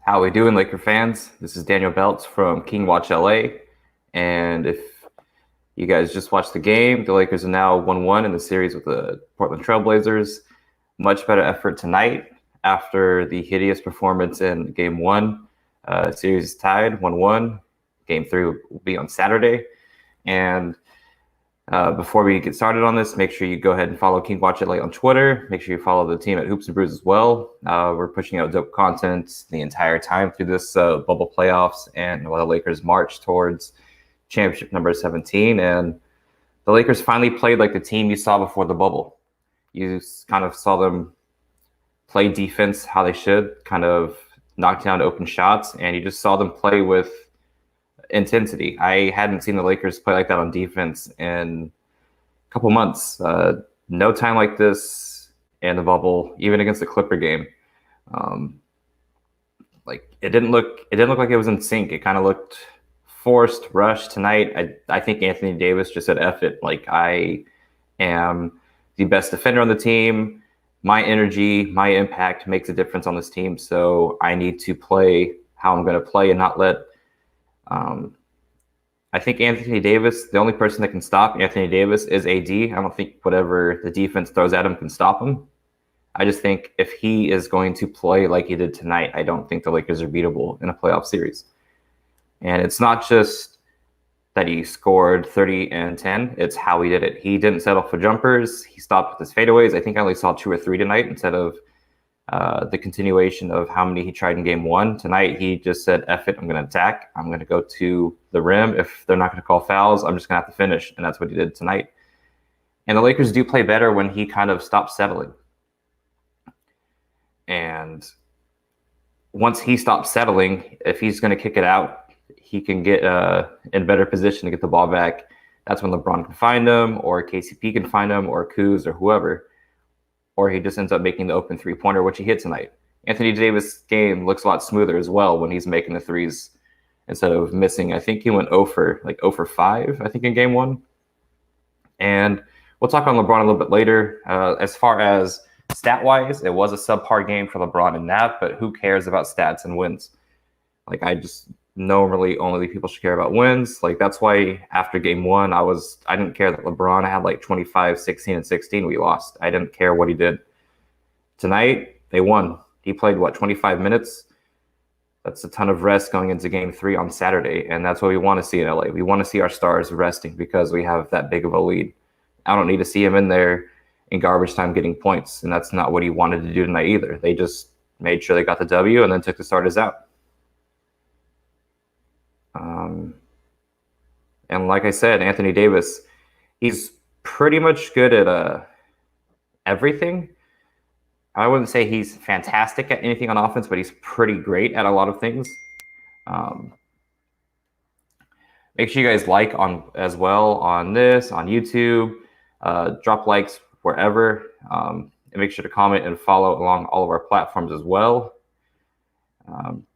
How we doing, Laker fans? This is Daniel Beltz from King Watch LA. And if you guys just watched the game, the Lakers are now 1-1 in the series with the Portland Trailblazers. Much better effort tonight after the hideous performance in Game 1. Series is tied 1-1. Game 3 will be on Saturday. And before we get started on this, make sure you go ahead and follow King Watch LA on Twitter. Make sure you follow the team at Hoops and Brews as well. We're pushing out dope content the entire time through this bubble playoffs and while the Lakers march towards championship number 17. And the Lakers finally played like the team you saw before the bubble. You kind of saw them play defense how they should, kind of knock down open shots, and you just saw them play with intensity. I hadn't seen the Lakers play like that on defense in a couple months. No time like this in the bubble, even against the Clipper game. Like it didn't look like it was in sync. It kind of looked forced, rushed tonight. I think Anthony Davis just said F it. Like, I am the best defender on the team. My energy, my impact makes a difference on this team. So I need to play how I'm going to play and not let I think Anthony Davis, the only person that can stop Anthony Davis is AD. I don't think whatever the defense throws at him can stop him. I just think if he is going to play like he did tonight, I don't think the Lakers are beatable in a playoff series. And it's not just that he scored 30 and 10. It's how he did it. He didn't settle for jumpers. He stopped with his fadeaways. I think I only saw 2 or 3 tonight instead of the continuation of how many he tried in Game 1. Tonight, he just said, F it, I'm going to attack. I'm going to go to the rim. If they're not going to call fouls, I'm just going to have to finish. And that's what he did tonight. And the Lakers do play better when he kind of stops settling. And once he stops settling, if he's going to kick it out, he can get in a better position to get the ball back. That's when LeBron can find him, or KCP can find him, or Kuz, or whoever. Or he just ends up making the open three-pointer, which he hit tonight. Anthony Davis' game looks a lot smoother as well when he's making the threes instead of missing. I think he went 0 for 5, I think, in Game 1. And we'll talk on LeBron a little bit later. As far as stat-wise, it was a subpar game for LeBron and Nap, but who cares about stats and wins? Like, I just normally only people should care about wins. Like, that's why after Game 1, I didn't care that LeBron had like 25, 16, and 16. We lost. I didn't care what he did. Tonight, they won. He played, 25 minutes? That's a ton of rest going into Game 3 on Saturday, and that's what we want to see in LA. We want to see our stars resting because we have that big of a lead. I don't need to see him in there in garbage time getting points, and that's not what he wanted to do tonight either. They just made sure they got the W and then took the starters out. And like I said, Anthony Davis, he's pretty much good at everything. I wouldn't say he's fantastic at anything on offense, but he's pretty great at a lot of things. Make sure you guys like as well on this, on YouTube. Drop likes wherever. And make sure to comment and follow along all of our platforms as well.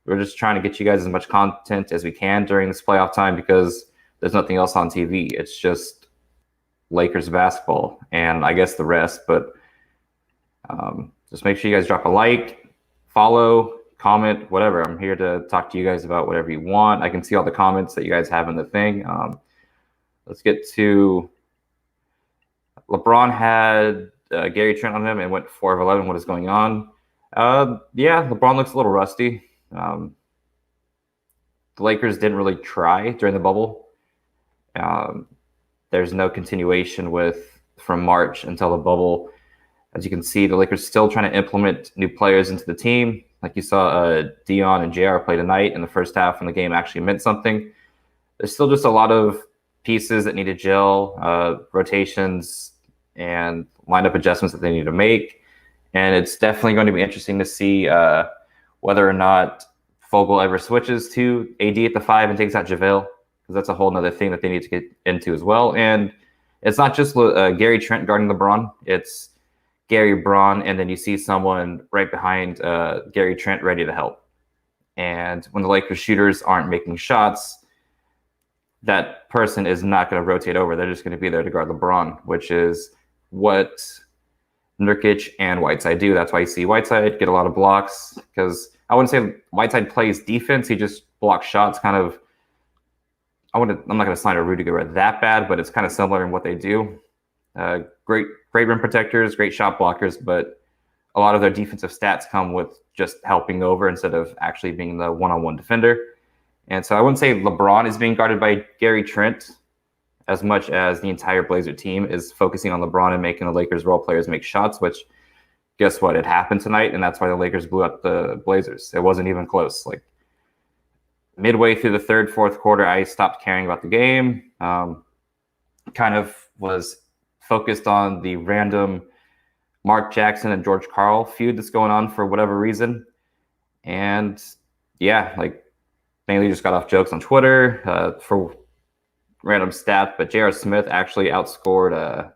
We're just trying to get you guys as much content as we can during this playoff time because there's nothing else on TV. It's just Lakers basketball and I guess the rest. But just make sure you guys drop a like, follow, comment, whatever. I'm here to talk to you guys about whatever you want. I can see all the comments that you guys have in the thing. Let's get to LeBron had Gary Trent on him and went 4 of 11. What is going on? Yeah, LeBron looks a little rusty. The Lakers didn't really try during the bubble. There's no continuation from March until the bubble. As you can see, the Lakers still trying to implement new players into the team. Like you saw Dion and JR play tonight in the first half when the game actually meant something. There's still just a lot of pieces that need to gel, rotations and lineup adjustments that they need to make. And it's definitely going to be interesting to see whether or not Vogel ever switches to AD at the 5 and takes out JaVale, because that's a whole other thing that they need to get into as well. And it's not just Gary Trent guarding LeBron. It's Gary Braun, and then you see someone right behind Gary Trent ready to help. And when the Lakers shooters aren't making shots, that person is not going to rotate over. They're just going to be there to guard LeBron, which is what Nurkic and Whiteside do. That's why you see Whiteside get a lot of blocks, because I wouldn't say Whiteside plays defense. He just blocks shots kind of. I'm not going to sign a Rudy Gobert that bad, but it's kind of similar in what they do. Great rim protectors, great shot blockers, but a lot of their defensive stats come with just helping over instead of actually being the one-on-one defender. And so I wouldn't say LeBron is being guarded by Gary Trent as much as the entire Blazer team is focusing on LeBron and making the Lakers role players make shots, which guess what? It happened tonight, and that's why the Lakers blew up the Blazers. It wasn't even close. Like midway through the third, fourth quarter, I stopped caring about the game. Kind of was focused on the random Mark Jackson and George Karl feud that's going on for whatever reason. And yeah, like mainly just got off jokes on Twitter for random stat, but J.R. Smith actually outscored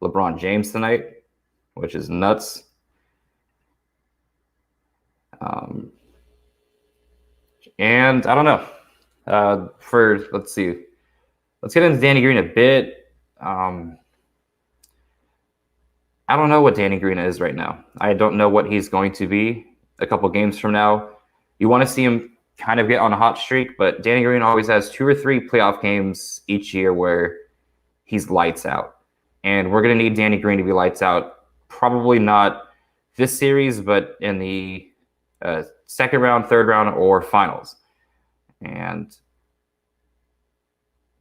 LeBron James tonight, which is nuts. And I don't know. Let's see. Let's get into Danny Green a bit. I don't know what Danny Green is right now. I don't know what he's going to be a couple games from now. You want to see him kind of get on a hot streak, but Danny Green always has 2 or 3 playoff games each year where he's lights out. And we're going to need Danny Green to be lights out. Probably not this series, but in the second round, third round, or finals. And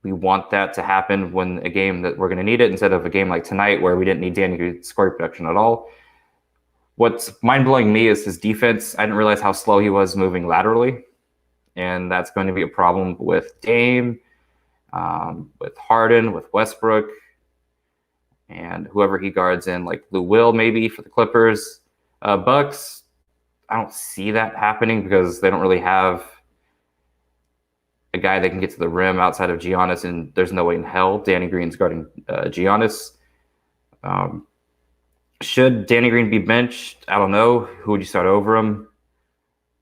we want that to happen when a game that we're going to need it instead of a game like tonight where we didn't need Danny Green's scoring production at all. What's mind-blowing me is his defense. I didn't realize how slow he was moving laterally. And that's going to be a problem with Dame, with Harden, with Westbrook, and whoever he guards in, like Lou Will maybe for the Clippers. Bucks, I don't see that happening because they don't really have a guy that can get to the rim outside of Giannis, and there's no way in hell Danny Green's guarding Giannis. Should Danny Green be benched? I don't know. Who would you start over him?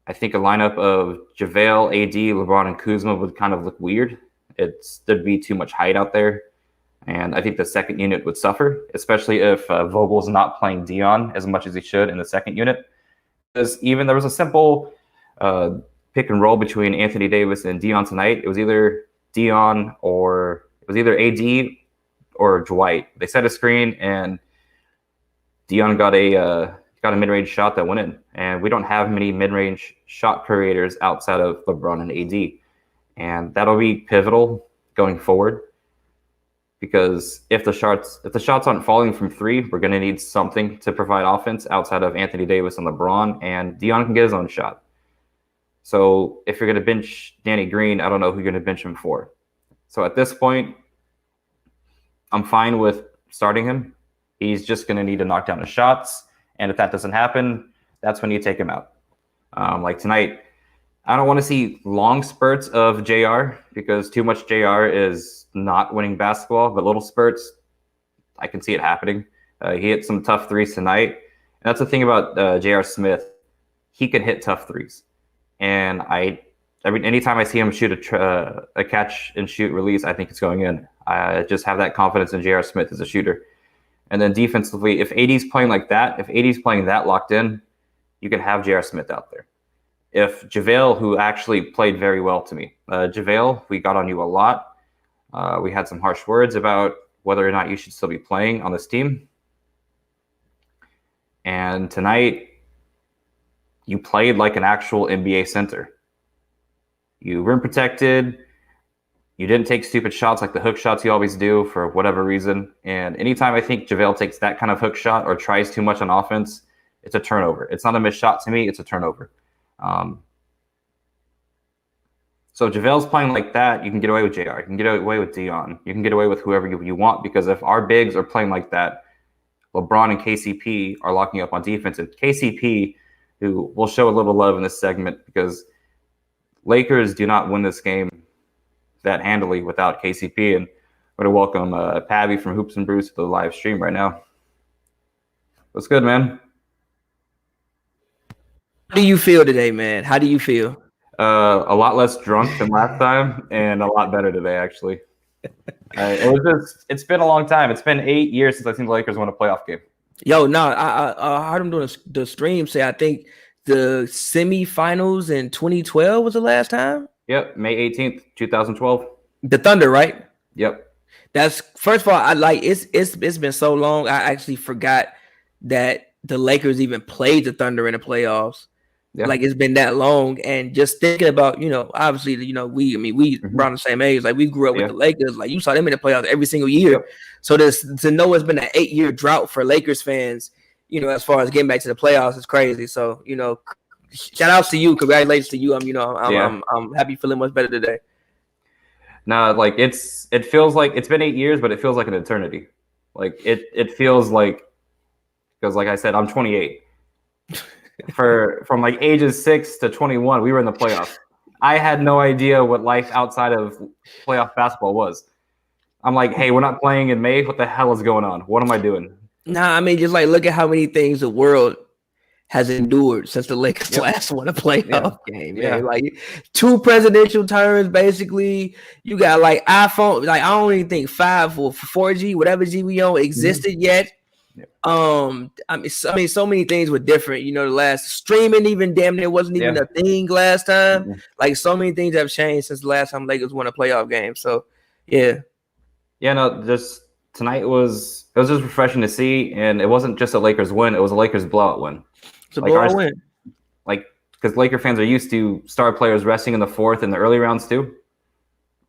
I think a lineup of JaVale, AD, LeBron, and Kuzma would kind of look weird. There'd be too much height out there. And I think the second unit would suffer, especially if Vogel's not playing Dion as much as he should in the second unit. Because even there was a simple pick and roll between Anthony Davis and Dion tonight. It was either Dion or it was either AD or Dwight. They set a screen and Dion got a mid-range shot that went in. And we don't have many mid-range shot creators outside of LeBron and AD. And that'll be pivotal going forward. Because if the shots aren't falling from 3, we're going to need something to provide offense outside of Anthony Davis and LeBron, and Dion can get his own shot. So if you're going to bench Danny Green, I don't know who you're going to bench him for. So at this point, I'm fine with starting him. He's just going to need to knock down the shots, and if that doesn't happen, that's when you take him out. Like tonight, I don't want to see long spurts of JR because too much JR is not winning basketball, but little spurts, I can see it happening. He hit some tough threes tonight. And that's the thing about J.R. Smith. He can hit tough threes. And anytime I see him shoot a catch and shoot release, I think it's going in. I just have that confidence in J.R. Smith as a shooter. And then defensively, if AD's playing like that, if AD's playing that locked in, you can have J.R. Smith out there. If JaVale, who actually played very well to me, JaVale, we got on you a lot. We had some harsh words about whether or not you should still be playing on this team. And tonight, you played like an actual NBA center. You rim protected. You didn't take stupid shots like the hook shots you always do for whatever reason. And anytime I think JaVale takes that kind of hook shot or tries too much on offense, it's a turnover. It's not a missed shot to me. It's a turnover. So if JaVale's playing like that, you can get away with JR. You can get away with Dion. You can get away with whoever you want because if our bigs are playing like that, LeBron and KCP are locking up on defense. And KCP, who will show a little love in this segment because Lakers do not win this game that handily without KCP. And I'm going to welcome Pavy from Hoops and Brews to the live stream right now. What's good, man? How do you feel today, man? How do you feel? A lot less drunk than last time and a lot better today, actually. It's been a long time. It's been 8 years since I've seen the Lakers win a playoff game. Yo, no, I heard him doing the stream say I think the semifinals in 2012 was the last time. Yep, May 18th, 2012. The Thunder, right? Yep. That's first of all, I like it's been so long. I actually forgot that the Lakers even played the Thunder in the playoffs. Yeah. Like it's been that long, and just thinking about, obviously, we around the same age. Like we grew up with the Lakers. Like you saw them in the playoffs every single year. Yep. So to know it's been an 8-year drought for Lakers fans, as far as getting back to the playoffs, is crazy. So shout out to you, congratulations to you. I'm happy feeling much better today. No, like it feels like it's been 8 years, but it feels like an eternity. Like it feels like, because like I said, I'm 28. From like ages 6 to 21, we were in the playoffs. I had no idea what life outside of playoff basketball was. I'm like, hey, we're not playing in May. What the hell is going on? What am I doing? Nah, I mean, just like look at how many things the world has endured since the Lakers last won a playoff game. Man. Yeah. Like 2 presidential terms, basically. You got like iPhone, like I don't even think 5 or 4G, whatever G we on existed yet. I mean, so many things were different. The last streaming even damn near wasn't even a thing last time. Like so many things have changed since the last time Lakers won a playoff game. So no, just tonight it was just refreshing to see, and it wasn't just a Lakers win; it was a Lakers blowout win. It's a blowout win. Like because Laker fans are used to star players resting in the fourth in the early rounds too.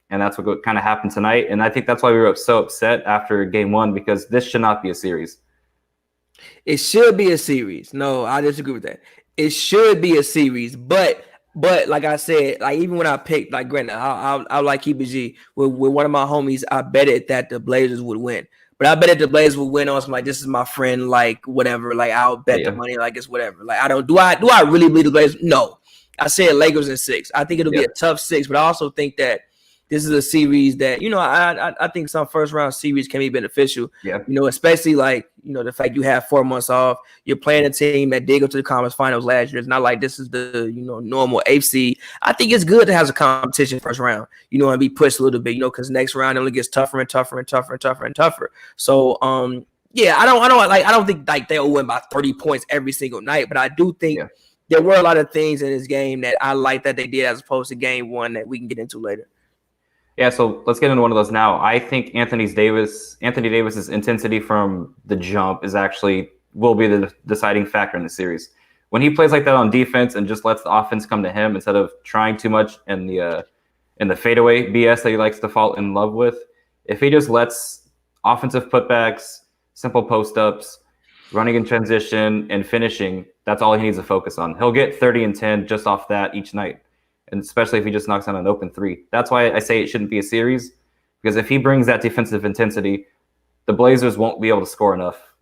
And that's what kind of happened tonight. And I think that's why we were so upset after game 1, because this should not be a series. It should be a series. No, I disagree with that. It should be a series, but like I said, like even when I picked, like granted, I like keep it G with one of my homies. I betted that the Blazers would win, but I betted the Blazers would win on some like this is my friend, like whatever. Like I'll bet the money, like it's whatever. Like I don't do I really believe the Blazers? No, I said Lakers in 6. I think it'll be a tough 6, but I also think that this is a series that, I think some first round series can be beneficial. Yeah. Especially like, the fact you have 4 months off. You're playing a team that did go to the conference finals last year. It's not like this is the, normal AFC. I think it's good to have a competition first round, and be pushed a little bit, because next round it only gets tougher and tougher and tougher and tougher and tougher. So, I don't think like they'll win by 30 points every single night, but I do think there were a lot of things in this game that I like that they did as opposed to game 1 that we can get into later. Yeah, so let's get into one of those now. I think Anthony Davis's intensity from the jump will be the deciding factor in the series. When he plays like that on defense and just lets the offense come to him instead of trying too much in the fadeaway BS that he likes to fall in love with, if he just lets offensive putbacks, simple post-ups, running in transition, and finishing, that's all he needs to focus on. He'll get 30 and 10 just off that each night. And especially if he just knocks down an open 3. That's why I say it shouldn't be a series, because if he brings that defensive intensity, the Blazers won't be able to score enough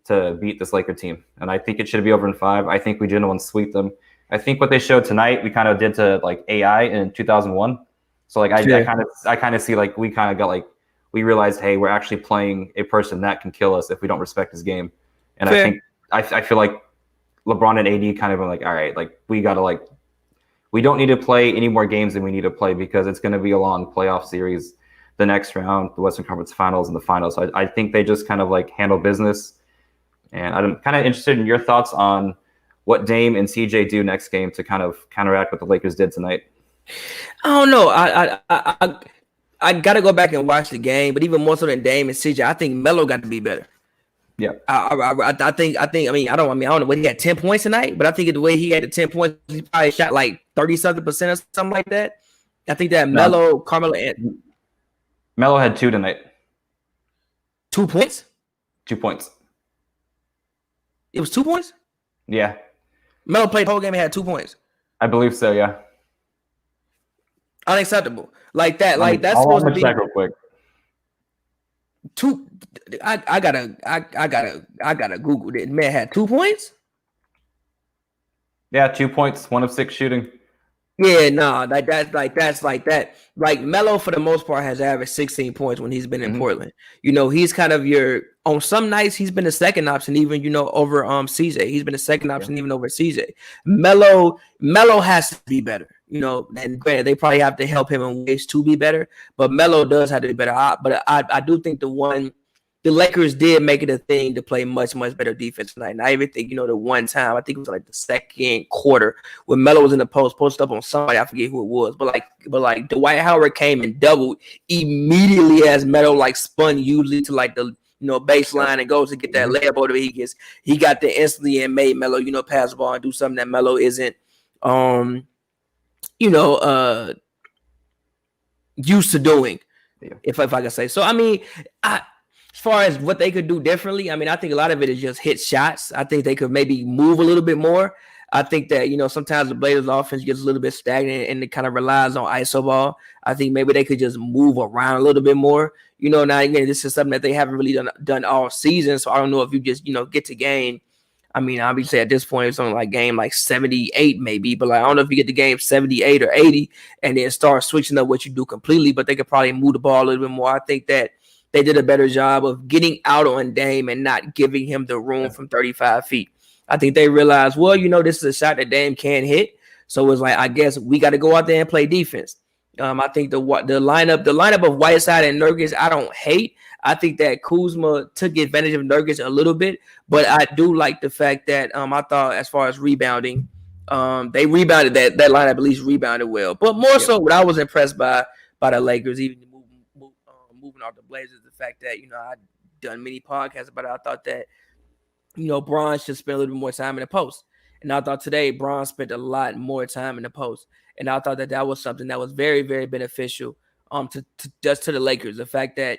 to beat this Laker team. And I think it should be over in 5. I think we genuinely sweep them. I think what they showed tonight, we kind of did to like AI in 2001. So like I kind of see like we kind of got like we realized, hey, we're actually playing a person that can kill us if we don't respect his game. And I think I feel like LeBron and AD kind of are like, all right, like we got to we don't need to play any more games than we need to play, because it's going to be a long playoff series, the next round, the Western Conference Finals and the finals. So I think they just kind of like handle business. And I'm kind of interested in your thoughts on what Dame and CJ do next game to kind of counteract what the Lakers did tonight. I don't know. I got to go back and watch the game, but even more so than Dame and CJ, I think Melo got to be better. Yeah, I think. I don't know what he had 10 points tonight, but I think the way he had the 10 points, he probably shot like 30-something% or something like that. I think that Melo had 2 tonight. 2 points. 2 points. It was 2 points. Yeah, Melo played the whole game and had 2 points. I believe so. Yeah, unacceptable. Like that. Like that's supposed to be. Check real quick. 2. I gotta Google it. Man had 2 points. Yeah, 2 points, 1 of 6 shooting. Yeah, no, that's like that. Like Melo for the most part has averaged 16 points when he's been in Portland. He's kind of on some nights he's been a second option, even over CJ. He's been a second option even over CJ. Melo has to be better. And granted, they probably have to help him in ways to be better, but Melo does have to be better. But I do think the one the Lakers did make it a thing to play much, much better defense tonight. And I even think, the one time, I think it was like the second quarter when Melo was in the posted up on somebody, I forget who it was, but like Dwight Howard came and doubled immediately as Melo like spun usually to like the baseline and goes to get that layup over. He got there instantly and made Melo, pass the ball and do something that Melo isn't used to doing. If I can say so. I mean, as far as what they could do differently, I mean, I think a lot of it is just hit shots. I think they could maybe move a little bit more. I think that, sometimes the Blazers offense gets a little bit stagnant and it kind of relies on ISO ball. I think maybe they could just move around a little bit more. Now again, this is something that they haven't really done all season. So I don't know if you just, get to game. I mean, obviously at this point it's only like game like 78 maybe, but like I don't know if you get to game 78 or 80 and then start switching up what you do completely, but they could probably move the ball a little bit more. I think that they did a better job of getting out on Dame and not giving him the room from 35 feet. I think they realized, well, this is a shot that Dame can hit. So it's like, I guess we got to go out there and play defense. I think the lineup of Whiteside and Nurkic, I don't hate. I think that Kuzma took advantage of Nurkic a little bit, but I do like the fact that I thought as far as rebounding, they rebounded that lineup at least rebounded well. But more so, what I was impressed by the Lakers, even moving off the Blazers, the fact that I've done many podcasts about it. I thought that Bron should spend a little bit more time in the post, and I thought today Bron spent a lot more time in the post, and I thought that was something that was very, very beneficial to the Lakers. The fact that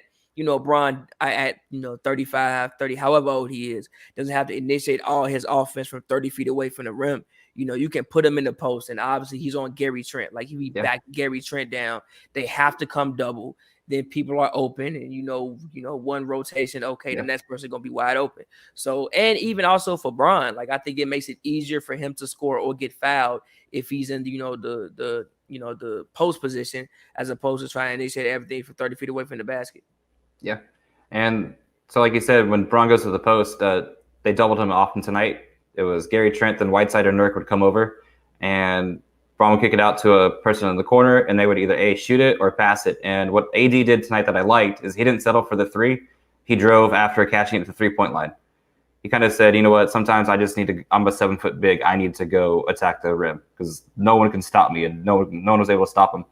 Bron at 35, 30, however old he is, doesn't have to initiate all his offense from 30 feet away from the rim. You can put him in the post, and obviously he's on Gary Trent. Like he back Gary Trent down. They have to come double. Then people are open, and one rotation. Okay, the next person gonna be wide open. So, and even also for Bron, like I think it makes it easier for him to score or get fouled if he's in the post position as opposed to trying to initiate everything from 30 feet away from the basket. Yeah, and so like you said, when Bron goes to the post, they doubled him often tonight. It was Gary Trent, then Whiteside or Nurk would come over, and Bron would kick it out to a person in the corner, and they would either shoot it or pass it. And what AD did tonight that I liked is he didn't settle for the three. He drove after catching it to the 3-point line. He kind of said, you know what, sometimes I just need to, I'm a 7-foot big, I need to go attack the rim because no one can stop me, and no one was able to stop him.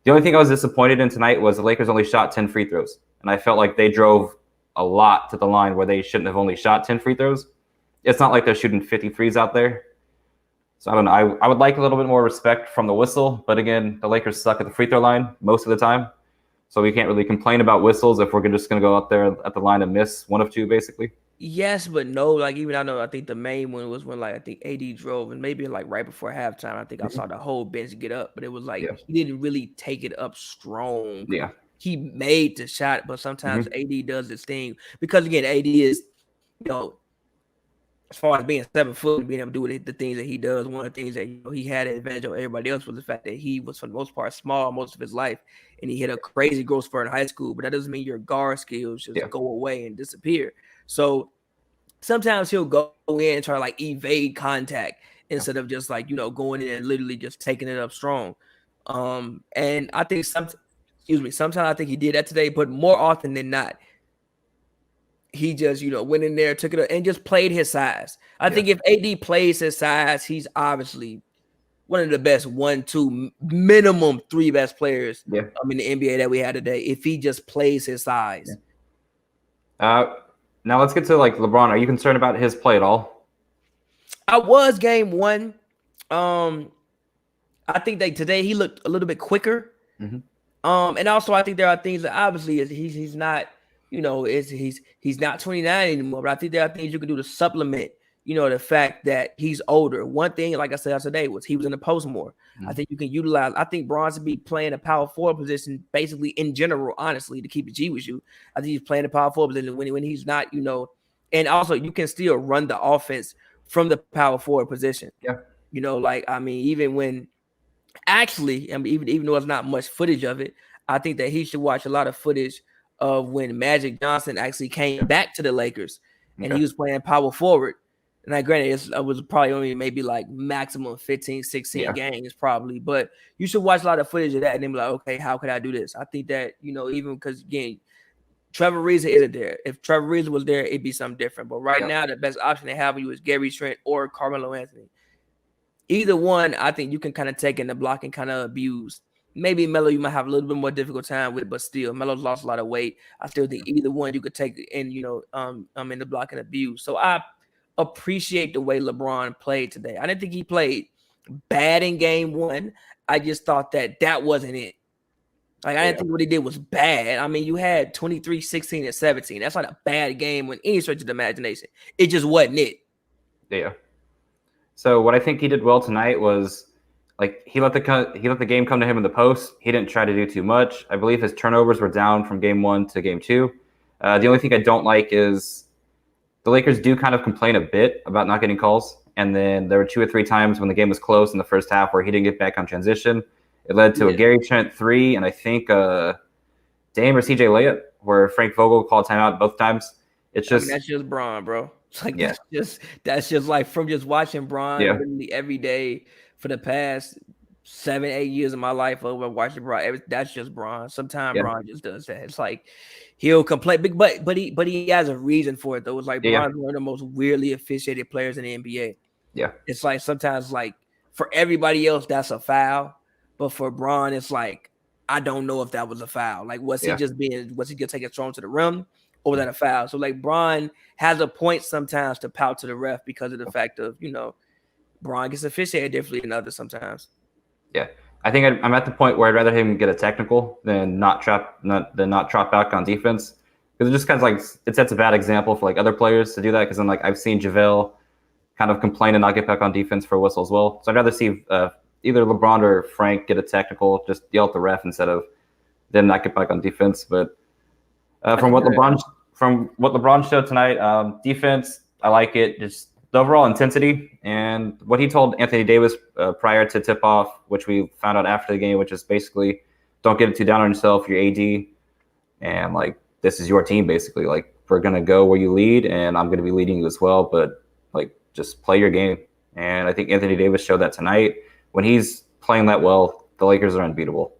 The only thing I was disappointed in tonight was the Lakers only shot 10 free throws. And I felt like they drove a lot to the line where they shouldn't have only shot 10 free throws. It's not like they're shooting 50 threes out there. So I don't know. I would like a little bit more respect from the whistle. But again, the Lakers suck at the free throw line most of the time. So we can't really complain about whistles if we're just going to go out there at the line and miss one of two, basically. Yes, but no. Like even I think the main one was when like I think AD drove, and maybe like right before halftime, I think I saw the whole bench get up. But it was like he didn't really take it up strong. Yeah. He made the shot, but sometimes AD does this thing because again, AD is, as far as being 7 foot and being able to do the things that he does, one of the things that he had an advantage over everybody else was the fact that he was for the most part small most of his life, and he hit a crazy growth spurt in high school. But that doesn't mean your guard skills just go away and disappear. So sometimes he'll go in and try to like evade contact instead of just like going in and literally just taking it up strong. And I think sometimes I think he did that today, but more often than not, he just, went in there, took it up, and just played his size. I think if AD plays his size, he's obviously one of the best 1, 2, minimum 3 best players in the NBA that we had today. If he just plays his size. Now let's get to like LeBron. Are you concerned about his play at all? I was game 1. I think that today he looked a little bit quicker. And also I think there are things that obviously he's not. He's not 29 anymore, but I think there are things you can do to supplement, the fact that he's older. One thing, like I said today, was he was in the post more. I think you can utilize. I think Bron should be playing a power forward position, basically in general. Honestly, to keep it G with you, I think he's playing a power forward position when he's not. And also you can still run the offense from the power forward position. Yeah. Even when actually, even though it's not much footage of it, I think that he should watch a lot of footage of when Magic Johnson actually came back to the Lakers and he was playing power forward. And granted, it was probably only maybe like maximum 15, 16 games probably, but you should watch a lot of footage of that and then be like, okay, how could I do this? I think that, even because again, Trevor Ariza isn't there. If Trevor Ariza was there, it'd be something different. But right now, the best option they have for you is Gary Trent or Carmelo Anthony. Either one, I think you can kind of take in the block and kind of abuse. Maybe Melo, you might have a little bit more difficult time with, but still, Melo's lost a lot of weight. I still think either one you could take in, in the block and abuse. So I appreciate the way LeBron played today. I didn't think he played bad in game one. I just thought that wasn't it. Like, I didn't think what he did was bad. I mean, you had 23, 16, and 17. That's not a bad game in any stretch of the imagination. It just wasn't it. Yeah. So what I think he did well tonight was, like, he let the game come to him in the post. He didn't try to do too much. I believe his turnovers were down from game one to game two. The only thing I don't like is the Lakers do kind of complain a bit about not getting calls. And then there were 2 or 3 times when the game was close in the first half where he didn't get back on transition. It led to a Gary Trent 3 and I think Dame or CJ layup where Frank Vogel called timeout both times. It's just that's just Bron, bro. It's like that's just like from just watching Bron literally every day for the past 7, 8 years of my life over watching Bron. That's just Bron. Sometimes Bron just does that. It's like he'll complain, but he has a reason for it though. It's like Bron's one of the most weirdly officiated players in the NBA. Yeah, it's like sometimes like for everybody else that's a foul, but for Bron it's like I don't know if that was a foul. Like was he just taking thrown to the rim? Or was that a foul? So like Bron has a point sometimes to pout to the ref because of the fact of, Bron gets officiated differently than others sometimes. Yeah. I think I'm at the point where I'd rather him get a technical than not drop back on defense. Because it just kind of like it sets a bad example for like other players to do that. Because then like I've seen JaVale kind of complain and not get back on defense for a whistle as well. So I'd rather see either LeBron or Frank get a technical, just yell at the ref instead of them not get back on defense. But from what LeBron showed tonight, defense, I like it. Just the overall intensity and what he told Anthony Davis prior to tip-off, which we found out after the game, which is basically don't get it too down on yourself, your AD, and like this is your team basically. Like we're gonna go where you lead, and I'm gonna be leading you as well. But like just play your game. And I think Anthony Davis showed that tonight. When he's playing that well, the Lakers are unbeatable.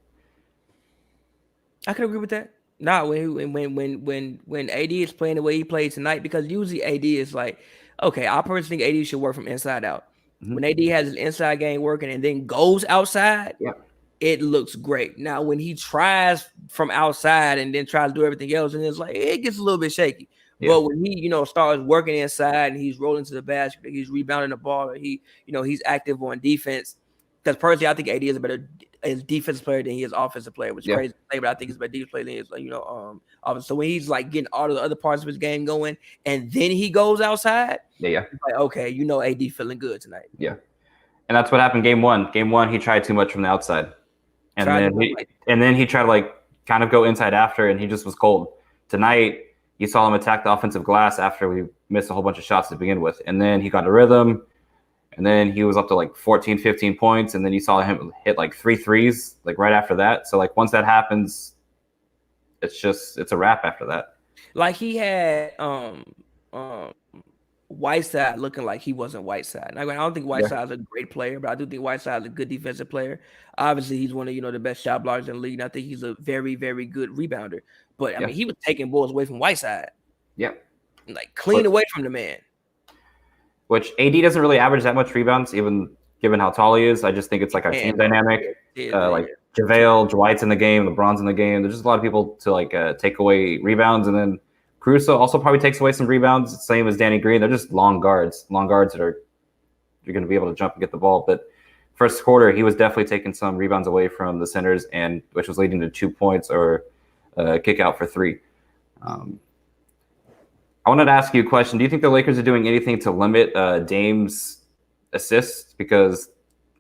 I can agree with that. Not when AD is playing the way he played tonight, because usually AD is like, okay, I personally think AD should work from inside out. Mm-hmm. When AD has his inside game working and then goes outside, it looks great. Now when he tries from outside and then tries to do everything else, and it's like it gets a little bit shaky. Yeah. But when he, starts working inside and he's rolling to the basket, he's rebounding the ball, and he's active on defense. Because personally, I think AD is a better defensive player than he is offensive player, which is crazy to say, but I think he's a better defensive player than he is, offense. So when he's like getting all of the other parts of his game going, and then he goes outside, it's like, okay, AD feeling good tonight. Yeah, and that's what happened game one. Game one, he tried too much from the outside, and then he tried to like kind of go inside after, and he just was cold. Tonight, you saw him attack the offensive glass after we missed a whole bunch of shots to begin with, and then he got a rhythm. And then he was up to like 14, 15 points. And then you saw him hit like 3 threes like right after that. So like once that happens, it's a wrap after that. Like he had Whiteside looking like he wasn't Whiteside. I don't think Whiteside's a great player, but I do think Whiteside's a good defensive player. Obviously, he's one of the best shot blockers in the league. And I think he's a very, very good rebounder. But I mean, he was taking balls away from Whiteside. Yeah. Like clean away from the man. Which AD doesn't really average that much rebounds, even given how tall he is. I just think it's like our team dynamic. Like JaVale, Dwight's in the game, LeBron's in the game. There's just a lot of people to like take away rebounds. And then Caruso also probably takes away some rebounds, same as Danny Green. They're just long guards that you're going to be able to jump and get the ball. But first quarter, he was definitely taking some rebounds away from the centers, and which was leading to 2 points or kick out for 3. I wanted to ask you a question. Do you think the Lakers are doing anything to limit Dame's assists? Because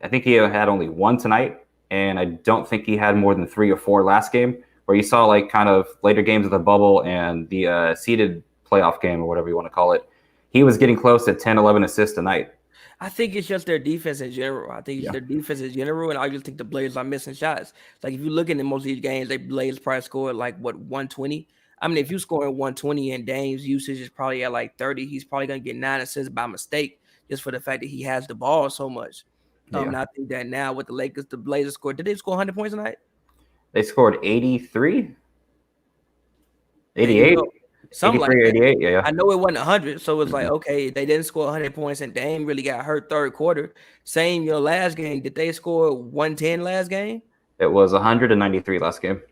I think he had only 1 tonight, and I don't think he had more than 3 or 4 last game, where you saw like kind of later games of the bubble and the seeded playoff game or whatever you want to call it. He was getting close to 10, 11 assists tonight. I think it's just their defense in general. I think it's their defense in general, and I just think the Blazers are missing shots. Like if you look at most of these games, they Blazers probably scored like 120. I mean, if you score 120 and Dame's usage is probably at like 30, he's probably going to get 9 assists by mistake just for the fact that he has the ball so much. And I think that now with the Blazers scored. Did they score 100 points tonight? They scored 83. 88, something like 83, that. 88. Yeah, I know it wasn't 100, so it's like, Mhm. okay, they didn't score 100 points, and Dame really got hurt third quarter. Same, last game, did they score 110 last game? It was 193 last game.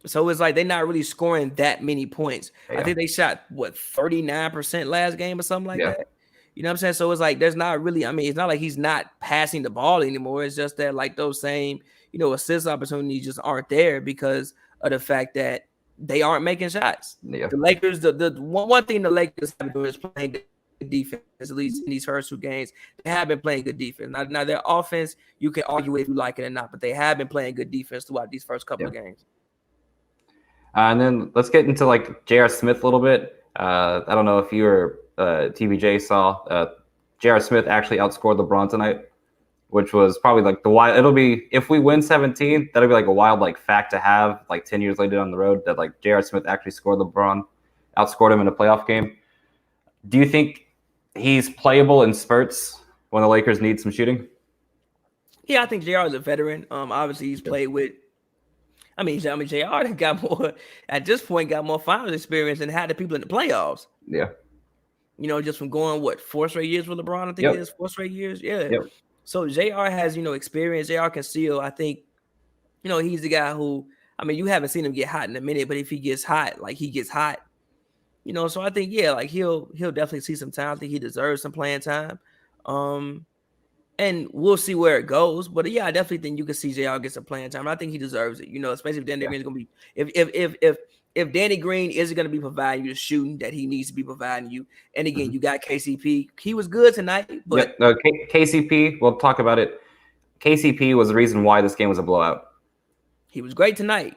So it's like they're not really scoring that many points. I Yeah, think they shot 39% last game or something like yeah, that. You know what I'm saying? So it's like there's not really, I mean, it's not like he's not passing the ball anymore. It's just that like those same, assist opportunities just aren't there because of the fact that they aren't making shots. yeah. The Lakers, the one thing the Lakers have been doing is playing good defense, at least in these first two games. They have been playing good defense. Now their offense, you can argue if you like it or not, but they have been playing good defense throughout these first couple of games. And then let's get into like J.R. Smith a little bit. I don't know if you or TBJ saw. J.R. Smith actually outscored LeBron tonight, which was probably like the wild. It'll be if we win 17, that'll be like a wild like fact to have like 10 years later on the road that like J.R. Smith actually scored LeBron, outscored him in a playoff game. Do you think he's playable in spurts when the Lakers need some shooting? Yeah, I think JR is a veteran. Obviously he's played with. I mean, JR got more at this point, got more finals experience than had the people in the playoffs. Yeah. Just from going 4 straight years with LeBron. I think it is 4 straight years. Yeah. Yep. So JR has experience. JR can still. I think he's the guy who. I mean, you haven't seen him get hot in a minute, but if he gets hot, like he gets hot, So I think like he'll definitely see some time. I think he deserves some playing time. And we'll see where it goes. But yeah, I definitely think you can see JR get some playing time. I think he deserves it, especially if Danny Green is going to be if Danny Green isn't going to be providing you the shooting that he needs to be providing you. And again, you got KCP. He was good tonight, but KCP, we'll talk about it. KCP was the reason why this game was a blowout. He was great tonight.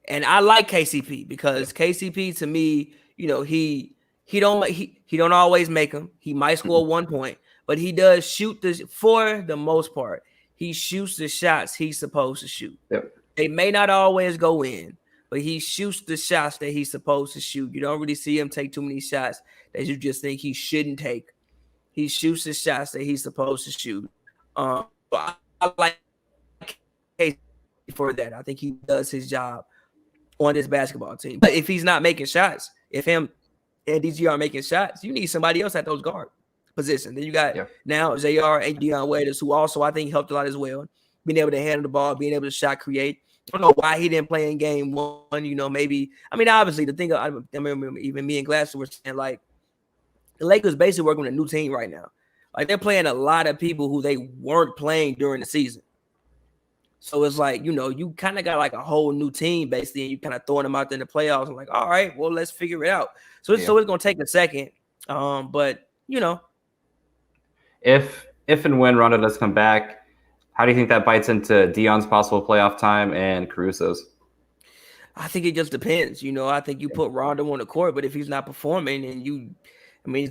And I like KCP because KCP to me, he don't always make them. He might score 1 point. But he does shoot this for the most part. He shoots the shots he's supposed to shoot. Yep. They may not always go in, but he shoots the shots that he's supposed to shoot. You don't really see him take too many shots that you just think he shouldn't take. He shoots the shots that he's supposed to shoot. I like KCP for that. I think he does his job on this basketball team. But if he's not making shots, if him and DG are making shots, you need somebody else at those guard position. Then you got now JR and Dion Waiters, who also I think helped a lot as well. Being able to handle the ball, being able to shot create. I don't know why he didn't play in game one. Maybe obviously the thing I remember even me and Glasser were saying like the Lakers basically working with a new team right now. Like they're playing a lot of people who they weren't playing during the season. So it's like, you kind of got like a whole new team basically, and you kind of throwing them out there in the playoffs. I'm like, all right, well, let's figure it out. So it's going to take a second. But If and when Rondo does come back, how do you think that bites into Dion's possible playoff time and Caruso's? I think it just depends. I think you put Rondo on the court, but if he's not performing and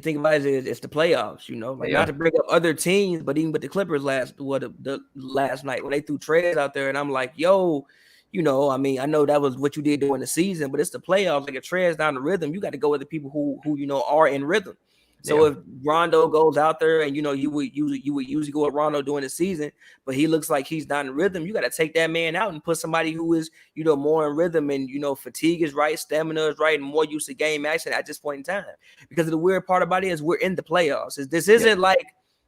think about it, it's the playoffs, not to bring up other teams, but even with the Clippers the last night when they threw Trez out there, and I'm like, yo, I know that was what you did during the season, but it's the playoffs. Like if Trez down the rhythm, you got to go with the people who are in rhythm. So if Rondo goes out there and you would usually go with Rondo during the season, but he looks like he's not in rhythm, you got to take that man out and put somebody who is more in rhythm and fatigue is right, stamina is right, and more use of game action at this point in time. Because the weird part about it is we're in the playoffs. This isn't like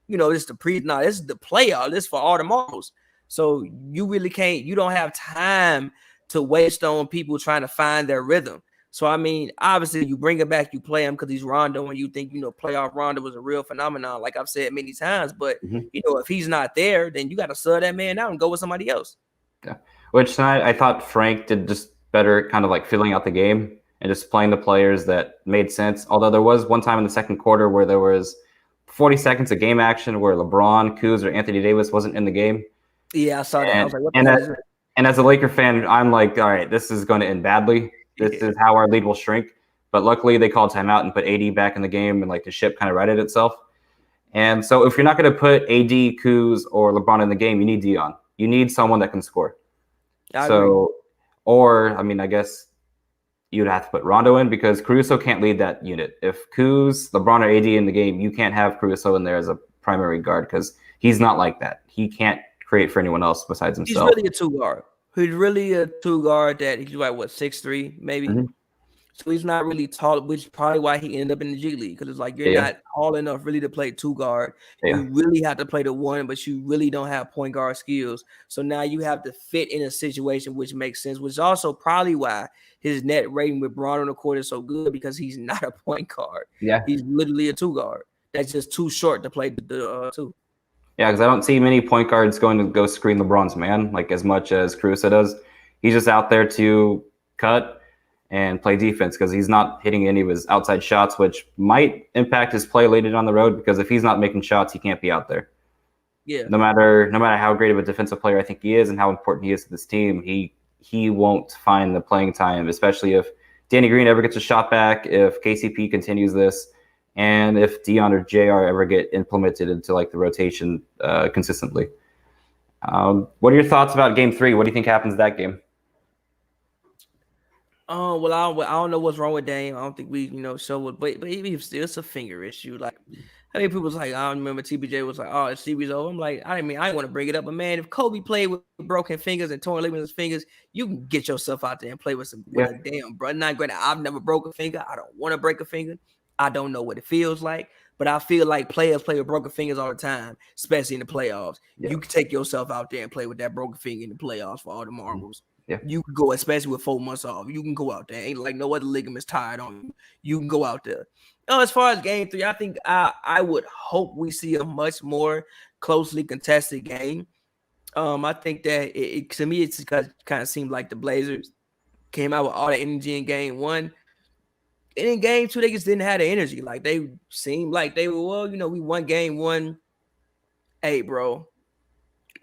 this is the this is the playoff. This is for all the marbles. So you really can't. You don't have time to waste on people trying to find their rhythm. So, obviously, you bring it back, you play him because he's Rondo, and you think, playoff Rondo was a real phenomenon, like I've said many times. But, if he's not there, then you got to sub that man out and go with somebody else. Yeah. Which tonight I thought Frank did just better kind of like filling out the game and just playing the players that made sense. Although there was one time in the second quarter where there was 40 seconds of game action where LeBron, Kuz, or Anthony Davis wasn't in the game. Yeah, I saw that. I was like, what and as a Laker fan, I'm like, all right, this is going to end badly. This is how our lead will shrink. But luckily, they called timeout and put AD back in the game, and like the ship kind of righted itself. And so if you're not going to put AD, Kuz, or LeBron in the game, you need Dion. You need someone that can score. I guess you'd have to put Rondo in because Caruso can't lead that unit. If Kuz, LeBron, or AD in the game, you can't have Caruso in there as a primary guard because he's not like that. He can't create for anyone else besides himself. He's really a two guard. He's really a two guard that he's like 6'3", maybe. So he's not really tall, which is probably why he ended up in the G League. Because it's like you're not tall enough really to play two guard. You really have to play the one, but you really don't have point guard skills. So now you have to fit in a situation which makes sense, which is also probably why his net rating with Braun on the court is so good, because he's not a point guard. Yeah. He's literally a two guard. That's just too short to play the two. Yeah, because I don't see many point guards going to go screen LeBron's man like as much as Caruso does. He's just out there to cut and play defense because he's not hitting any of his outside shots, which might impact his play later down the road, because if he's not making shots, he can't be out there. Yeah. No matter how great of a defensive player I think he is and how important he is to this team, he won't find the playing time, especially if Danny Green ever gets a shot back, if KCP continues this, and if Dion or JR ever get implemented into like the rotation consistently. What are your thoughts about Game 3? What do you think happens that game? Well, I don't know what's wrong with Dame. I don't think we, show it, but even if still, it's a finger issue. Like, I mean, people was like, I don't remember TBJ was like, oh, the series over. I'm like, I didn't want to bring it up, but man, if Kobe played with broken fingers and torn ligaments in his fingers, you can get yourself out there and play with a damn bro. Not granted, I've never broke a finger. I don't want to break a finger. I don't know what it feels like, but I feel like players play with broken fingers all the time, especially in the playoffs. Yeah. You can take yourself out there and play with that broken finger in the playoffs for all the marbles. Yeah. You can go, especially with 4 months off. You can go out there. Ain't like no other ligaments tied on you. You can go out there. As far as Game 3, I think I would hope we see a much more closely contested game. I think that to me, it's kind of seemed like the Blazers came out with all the energy in Game 1. And in Game 2, they just didn't have the energy. Like, they seemed like they were, we won Game 1. Hey, bro.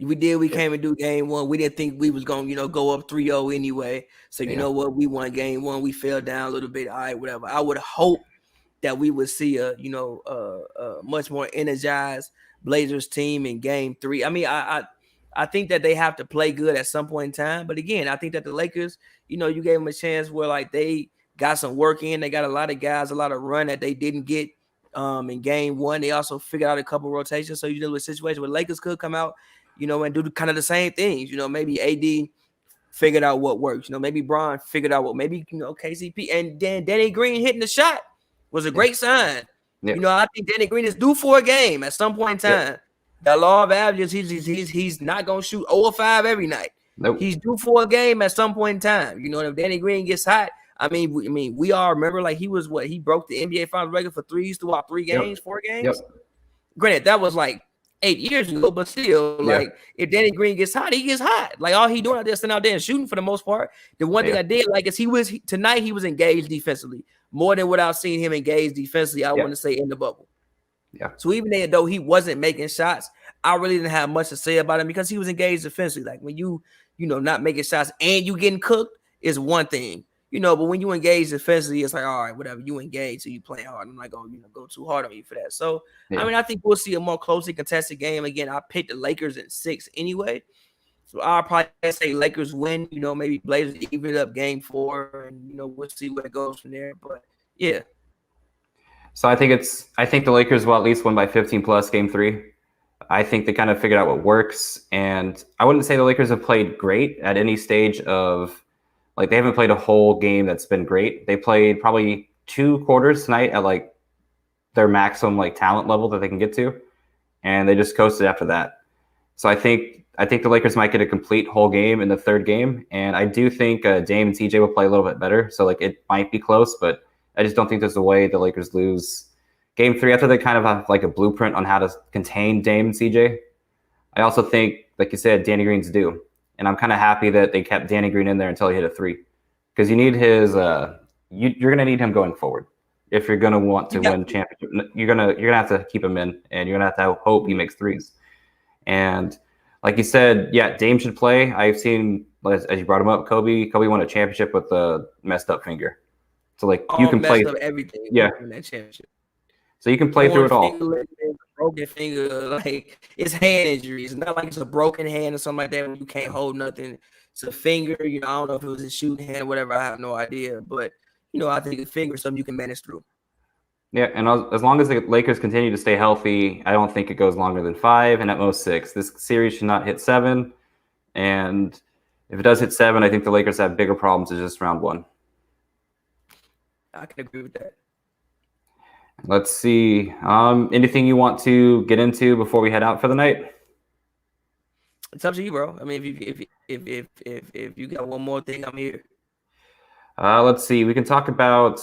We came and do Game 1. We didn't think we was going to, go up 3-0 anyway. So, you know what? We won Game 1. We fell down a little bit. All right, whatever. I would hope that we would see a much more energized Blazers team in Game 3. I mean, I think that they have to play good at some point in time. But again, I think that the Lakers, you gave them a chance where like they got some work in. They got a lot of guys, a lot of run that they didn't get in Game 1. They also figured out a couple rotations. So, a situation where Lakers could come out, and do kind of the same things. Maybe AD figured out what works. Maybe Braun figured out what, maybe, KCP. And then Danny Green hitting the shot was a great sign. Yeah. I think Danny Green is due for a game at some point in time. Yeah. The law of averages, he's not going to shoot 0-5 every night. Nope. He's due for a game at some point in time. If Danny Green gets hot, we all remember, like, he broke the NBA Finals record for threes throughout 3 games, 4 games. Yep. Granted, that was like 8 years ago, but still, like, if Danny Green gets hot, he gets hot. Like, all he doing out there is sitting out there and shooting for the most part. The one thing I did like is tonight he was engaged defensively more than what I've seen him engaged defensively. I want to say in the bubble. Yeah. So even though he wasn't making shots, I really didn't have much to say about him because he was engaged defensively. Like, when you not making shots and you getting cooked is one thing. But when you engage defensively, it's like, all right, whatever, you engage, so you play hard. I'm not going to go too hard on you for that. So, I think we'll see a more closely contested game. Again, I picked the Lakers in 6 anyway. So I'll probably say Lakers win, maybe Blazers even up Game 4, and, we'll see where it goes from there. But, yeah. So I think the Lakers will at least win by 15 plus Game 3. I think they kind of figured out what works. And I wouldn't say the Lakers have played great at any stage of, like, they haven't played a whole game that's been great. They played probably 2 quarters tonight at like their maximum like talent level that they can get to, and they just coasted after that. So I think the Lakers might get a complete whole game in the 3rd game, and I do think Dame and CJ will play a little bit better. So like it might be close, but I just don't think there's a way the Lakers lose Game 3 after they kind of have like a blueprint on how to contain Dame and CJ. I also think, like you said, Danny Green's due. And I'm kind of happy that they kept Danny Green in there until he hit a 3, because you need his. You're going to need him going forward if you're going to want to win championship. You're gonna have to keep him in, and you're going to have to hope he makes 3s. And like you said, Dame should play. I've seen, as you brought him up, Kobe won a championship with a messed up finger. So like you can play everything. Yeah, in that championship. So you can play through it all. Broken finger, like, it's hand injuries. It's not like it's a broken hand or something like that when you can't hold nothing. It's a finger. I don't know if it was a shooting hand or whatever. I have no idea. But, I think a finger is something you can manage through. Yeah, and as long as the Lakers continue to stay healthy, I don't think it goes longer than 5, and at most 6. This series should not hit 7. And if it does hit 7, I think the Lakers have bigger problems than just round 1. I can agree with that. Let's see. Anything you want to get into before we head out for the night? It's up to you, bro. I mean, if you got one more thing, I'm here. Let's see. We can talk about.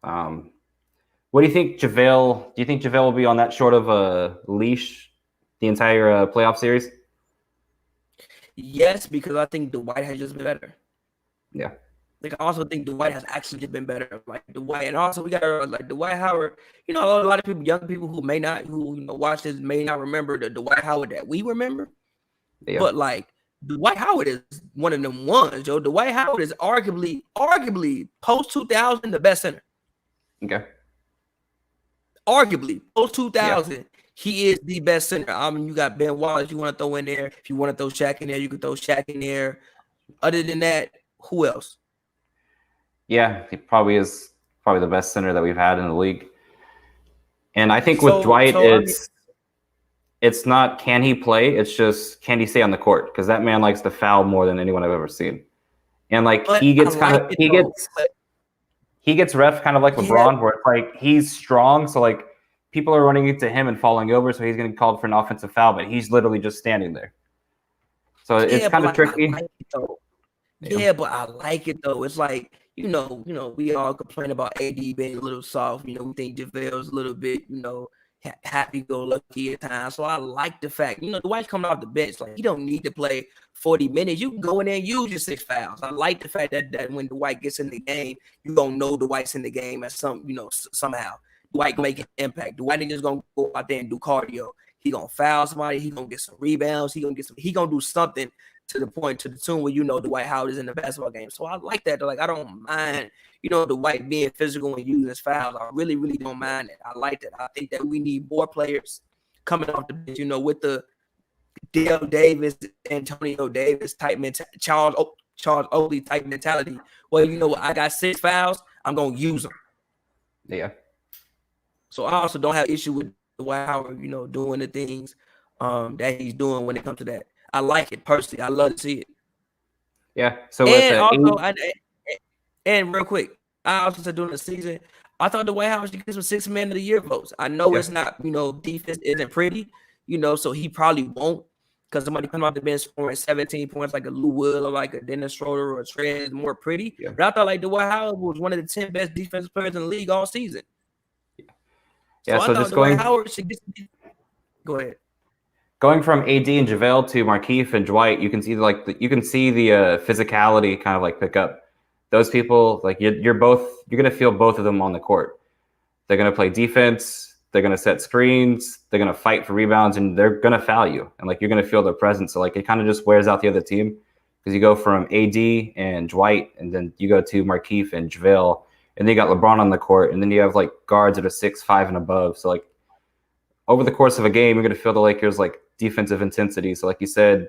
What do you think, JaVale? Do you think JaVale will be on that short of a leash the entire playoff series? Yes, because I think Dwight has just been better. Yeah. Like, I also think Dwight has actually just been better. Like Dwight, and also we got like Dwight Howard. You know, a lot of people, young people who may not, watch this may not remember the Dwight Howard that we remember. Yeah. But like Dwight Howard is one of them ones, yo. Dwight Howard is arguably post 2000 the best center. Okay. Arguably post 2000, he is the best center. I mean, you got Ben Wallace. You want to throw in there? If you want to throw Shaq in there, you can throw Shaq in there. Other than that, who else? Yeah, he probably is the best center that we've had in the league. And I think with Dwight, it's not can he play, it's just can he stay on the court, because that man likes to foul more than anyone I've ever seen. And like he gets ref kind of like LeBron, where it's like he's strong, so like people are running into him and falling over, so he's getting called for an offensive foul, but he's literally just standing there. So it's kind of tricky. Yeah, but I like it though. It's like, you know, we all complain about AD being a little soft. You know, we think JaVale's a little bit, happy-go-lucky at times. So I like the fact, Dwight's coming off the bench. Like, he don't need to play 40 minutes. You can go in there and use your 6 fouls. I like the fact that when Dwight gets in the game, you gonna know Dwight's in the game as somehow. Dwight gonna make an impact. Dwight ain't just gonna go out there and do cardio. He gonna foul somebody. He gonna get some rebounds. He gonna do something to the tune where Dwight Howard is in the basketball game. So I like that. Like, I don't mind, Dwight being physical and using his fouls. I really, really don't mind it. I like that. I think that we need more players coming off the bench, with the Dale Davis, Antonio Davis type mentality, Charles Oakley type mentality. Well, I got 6 fouls. I'm gonna use them. Yeah. So I also don't have issue with Dwight Howard, doing the things that he's doing when it comes to that. I like it personally. I love to see it. Yeah. So and real quick, I also said during the season, I thought the White House should get some 6 Man of the Year votes. I know it's not, defense isn't pretty, so he probably won't, because somebody come out the bench scoring 17 points like a Lou Will or like a Dennis Schroeder or a Trey is more pretty. Yeah. But I thought like Dwight Howard was one of the 10 best defensive players in the league all season. Yeah. So I thought Dwight Howard should get. Go ahead. Going from AD and JaVale to Markieff and Dwight, you can see the physicality kind of like pick up. Those people, like you're gonna feel both of them on the court. They're gonna play defense. They're gonna set screens. They're gonna fight for rebounds, and they're gonna foul you. And like you're gonna feel their presence. So like it kind of just wears out the other team, because you go from AD and Dwight, and then you go to Markieff and JaVale, and then you got LeBron on the court, and then you have like guards that are 6'5" and above. So like over the course of a game, you're gonna feel the Lakers like defensive intensity. So like you said,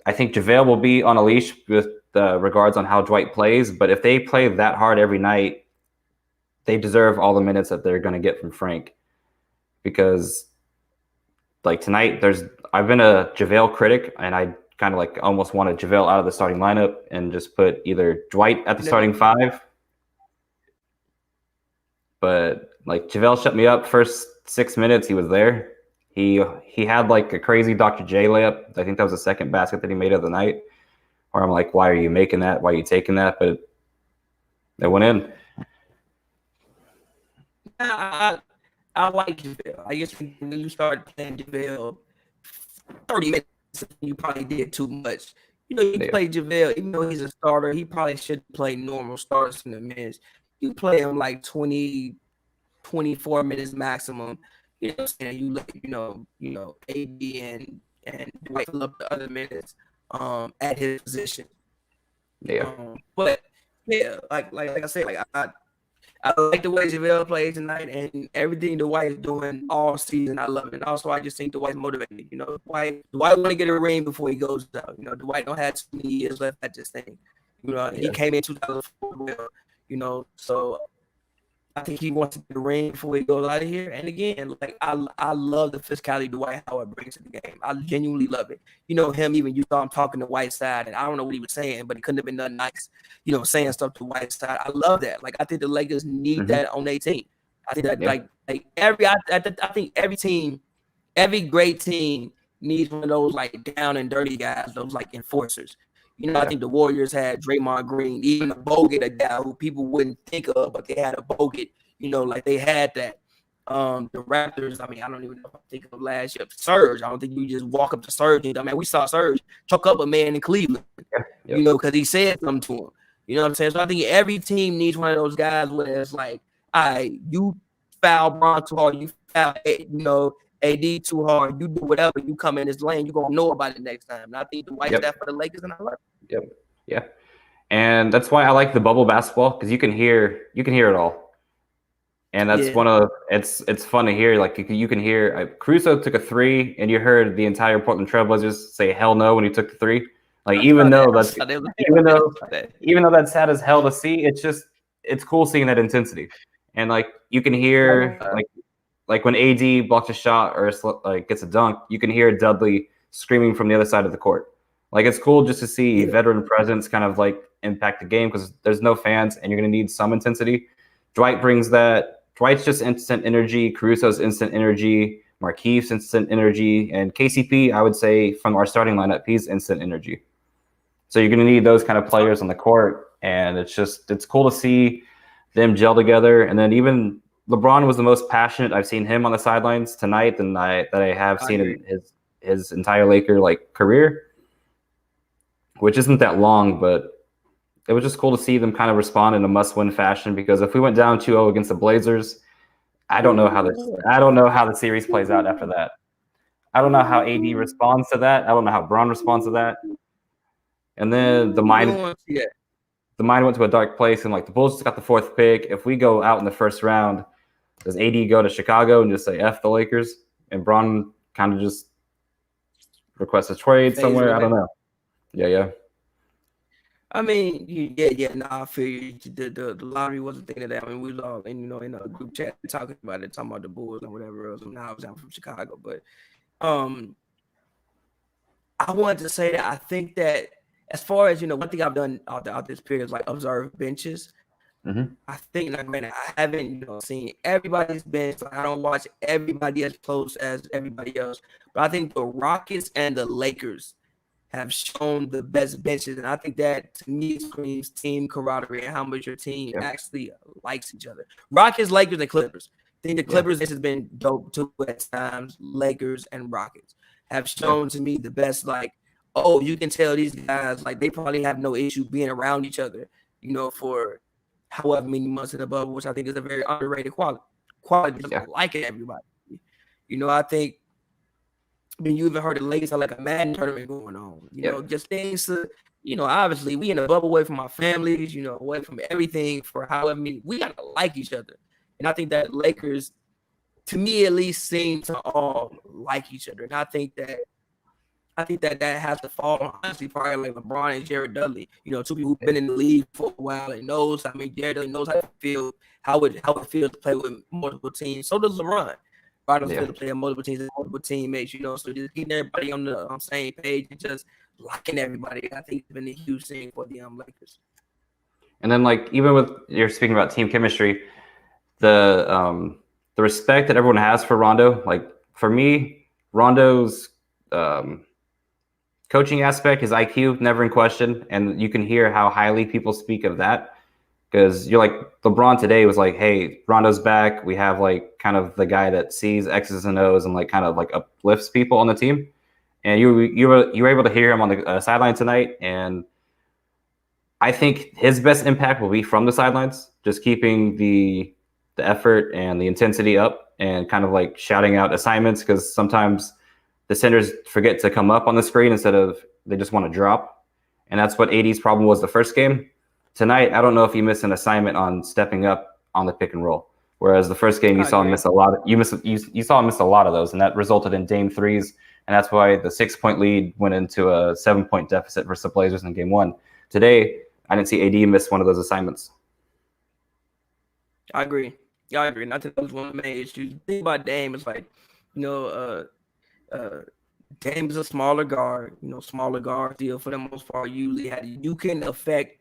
I think JaVale will be on a leash with regards on how Dwight plays, but if they play that hard every night, they deserve all the minutes that they're going to get from Frank. Because like tonight, I've been a JaVale critic, and I kind of like almost wanted JaVale out of the starting lineup and just put either Dwight at the starting 5. But like JaVale shut me up. First 6 minutes, he was there. He had like a crazy Dr. J layup. I think that was the second basket that he made of the night. Where I'm like, why are you making that? Why are you taking that? But it went in. I like JaVale. I guess when you started playing JaVale 30 minutes, you probably did too much. You play JaVale, even though he's a starter, he probably should play normal starters in the minutes. You play him like 20, 24 minutes maximum. You know what I'm saying? You let AD and Dwight fill up the other minutes at his position. Yeah. But yeah, like I said, like I like the way JaVale plays tonight, and everything Dwight is doing all season. I love it. And also, I just think Dwight's motivated. Dwight want to get a ring before he goes out. Dwight don't have too many years left at this thing. He came in 2004. So I think he wants to get the ring before he goes out of here. And again, like I love the physicality Dwight Howard brings to the game. I genuinely love it. You know, you saw him talking to Whiteside, and I don't know what he was saying, but it couldn't have been nothing nice. You know, saying stuff to Whiteside. I love that. Like, I think the Lakers need that on their team. I think that like I think every team, every great team needs one of those like down and dirty guys, those like enforcers. You know, I think the Warriors had Draymond Green, even a Bogut, a guy who people wouldn't think of, but they had a Bogut. You know, like they had that. The Raptors, I mean, I don't even know if I think of last year. Serge, I don't think you just walk up to Serge. And, I mean, we saw Serge choke up a man in Cleveland, you know, because he said something to him. You know what I'm saying? So I think every team needs one of those guys where it's like, all right, you foul Bron too hard, you foul, you know, AD too hard, you do whatever, you come in this lane, you're gonna know about it next time. And I think the White staff for the Lakers, and I love it. Yeah. And that's why I like the bubble basketball, because you can hear it all. And that's one of it's fun to hear. Like you can hear Caruso took a 3, and you heard the entire Portland Trailblazers say hell no when he took the 3. Like even though that's sad as hell to see, it's cool seeing that intensity. And like you can hear like when AD blocks a shot or like gets a dunk, you can hear Dudley screaming from the other side of the court. Like it's cool just to see veteran presence kind of like impact the game, because there's no fans and you're going to need some intensity. Dwight brings that. Dwight's just instant energy. Caruso's instant energy. Markeith's instant energy. And KCP, I would say from our starting lineup, he's instant energy. So you're going to need those kind of players on the court. And it's cool to see them gel together. And then even LeBron was the most passionate I've seen him on the sidelines tonight that I have seen in his entire Laker career, which isn't that long, but it was just cool to see them kind of respond in a must-win fashion, because if we went down 2-0 against the Blazers, I don't know how the series plays out after that. I don't know how AD responds to that. I don't know how Bron responds to that. And then the mind went to a dark place, and like the Bulls just got the 4th pick. If we go out in the first round, does AD go to Chicago and just say F the Lakers? And Bron kind of just requests a trade somewhere? I don't know. Yeah. I mean, I feel you. The lottery wasn't thinking of that. I mean, we was all in a group chat talking about the Bulls and whatever else. And now I was out from Chicago, but I wanted to say that I think that as far as one thing I've done out this period is like observe benches. I think, like, granted, I haven't seen everybody's bench. Like, I don't watch everybody as close as everybody else, but I think the Rockets and the Lakers have shown the best benches, and I think that to me screams team camaraderie and how much your team actually likes each other. Rockets, Lakers, and Clippers. I think the Clippers bench has been dope too at times. Lakers and Rockets have shown to me the best. Like, oh, you can tell these guys like they probably have no issue being around each other, for however many months in the bubble, which I think is a very underrated quality. Just liking everybody. I think. I mean, you even heard the Lakers have like a Madden tournament going on. Just things to, obviously we in a bubble away from our families, away from everything for however many. We gotta like each other, and I think that Lakers, to me at least, seem to all like each other, and I think that has to fall on honestly probably like LeBron and Jared Dudley. Two people who've been in the league for a while and knows. I mean, Jared Dudley knows how it feels to play with multiple teams. So does LeBron. To play on multiple teams and multiple teammates, so just getting everybody on the same page and just liking everybody, I think it's been a huge thing for the Lakers. And then, like, even with you're speaking about team chemistry, the respect that everyone has for Rondo, like for me, Rondo's coaching aspect, his IQ, never in question, and you can hear how highly people speak of that. Because you're like LeBron today was like, hey, Rondo's back. We have like kind of the guy that sees X's and O's and like kind of like uplifts people on the team. And you were able to hear him on the sideline tonight. And I think his best impact will be from the sidelines, just keeping the effort and the intensity up and kind of like shouting out assignments, because sometimes the centers forget to come up on the screen instead of they just want to drop. And that's what AD's problem was the first game. Tonight, I don't know if he missed an assignment on stepping up on the pick and roll. Whereas the first game, you saw him miss a lot. You saw him miss a lot of those, and that resulted in Dame threes. And that's why the 6-point lead went into a 7-point deficit versus the Blazers in game 1. Today, I didn't see AD miss one of those assignments. I agree. Yeah, I agree. Not that was one of the main issues. The thing about Dame is like, you know, Dame is a smaller guard. You know, smaller guards deal for the most part usually you can affect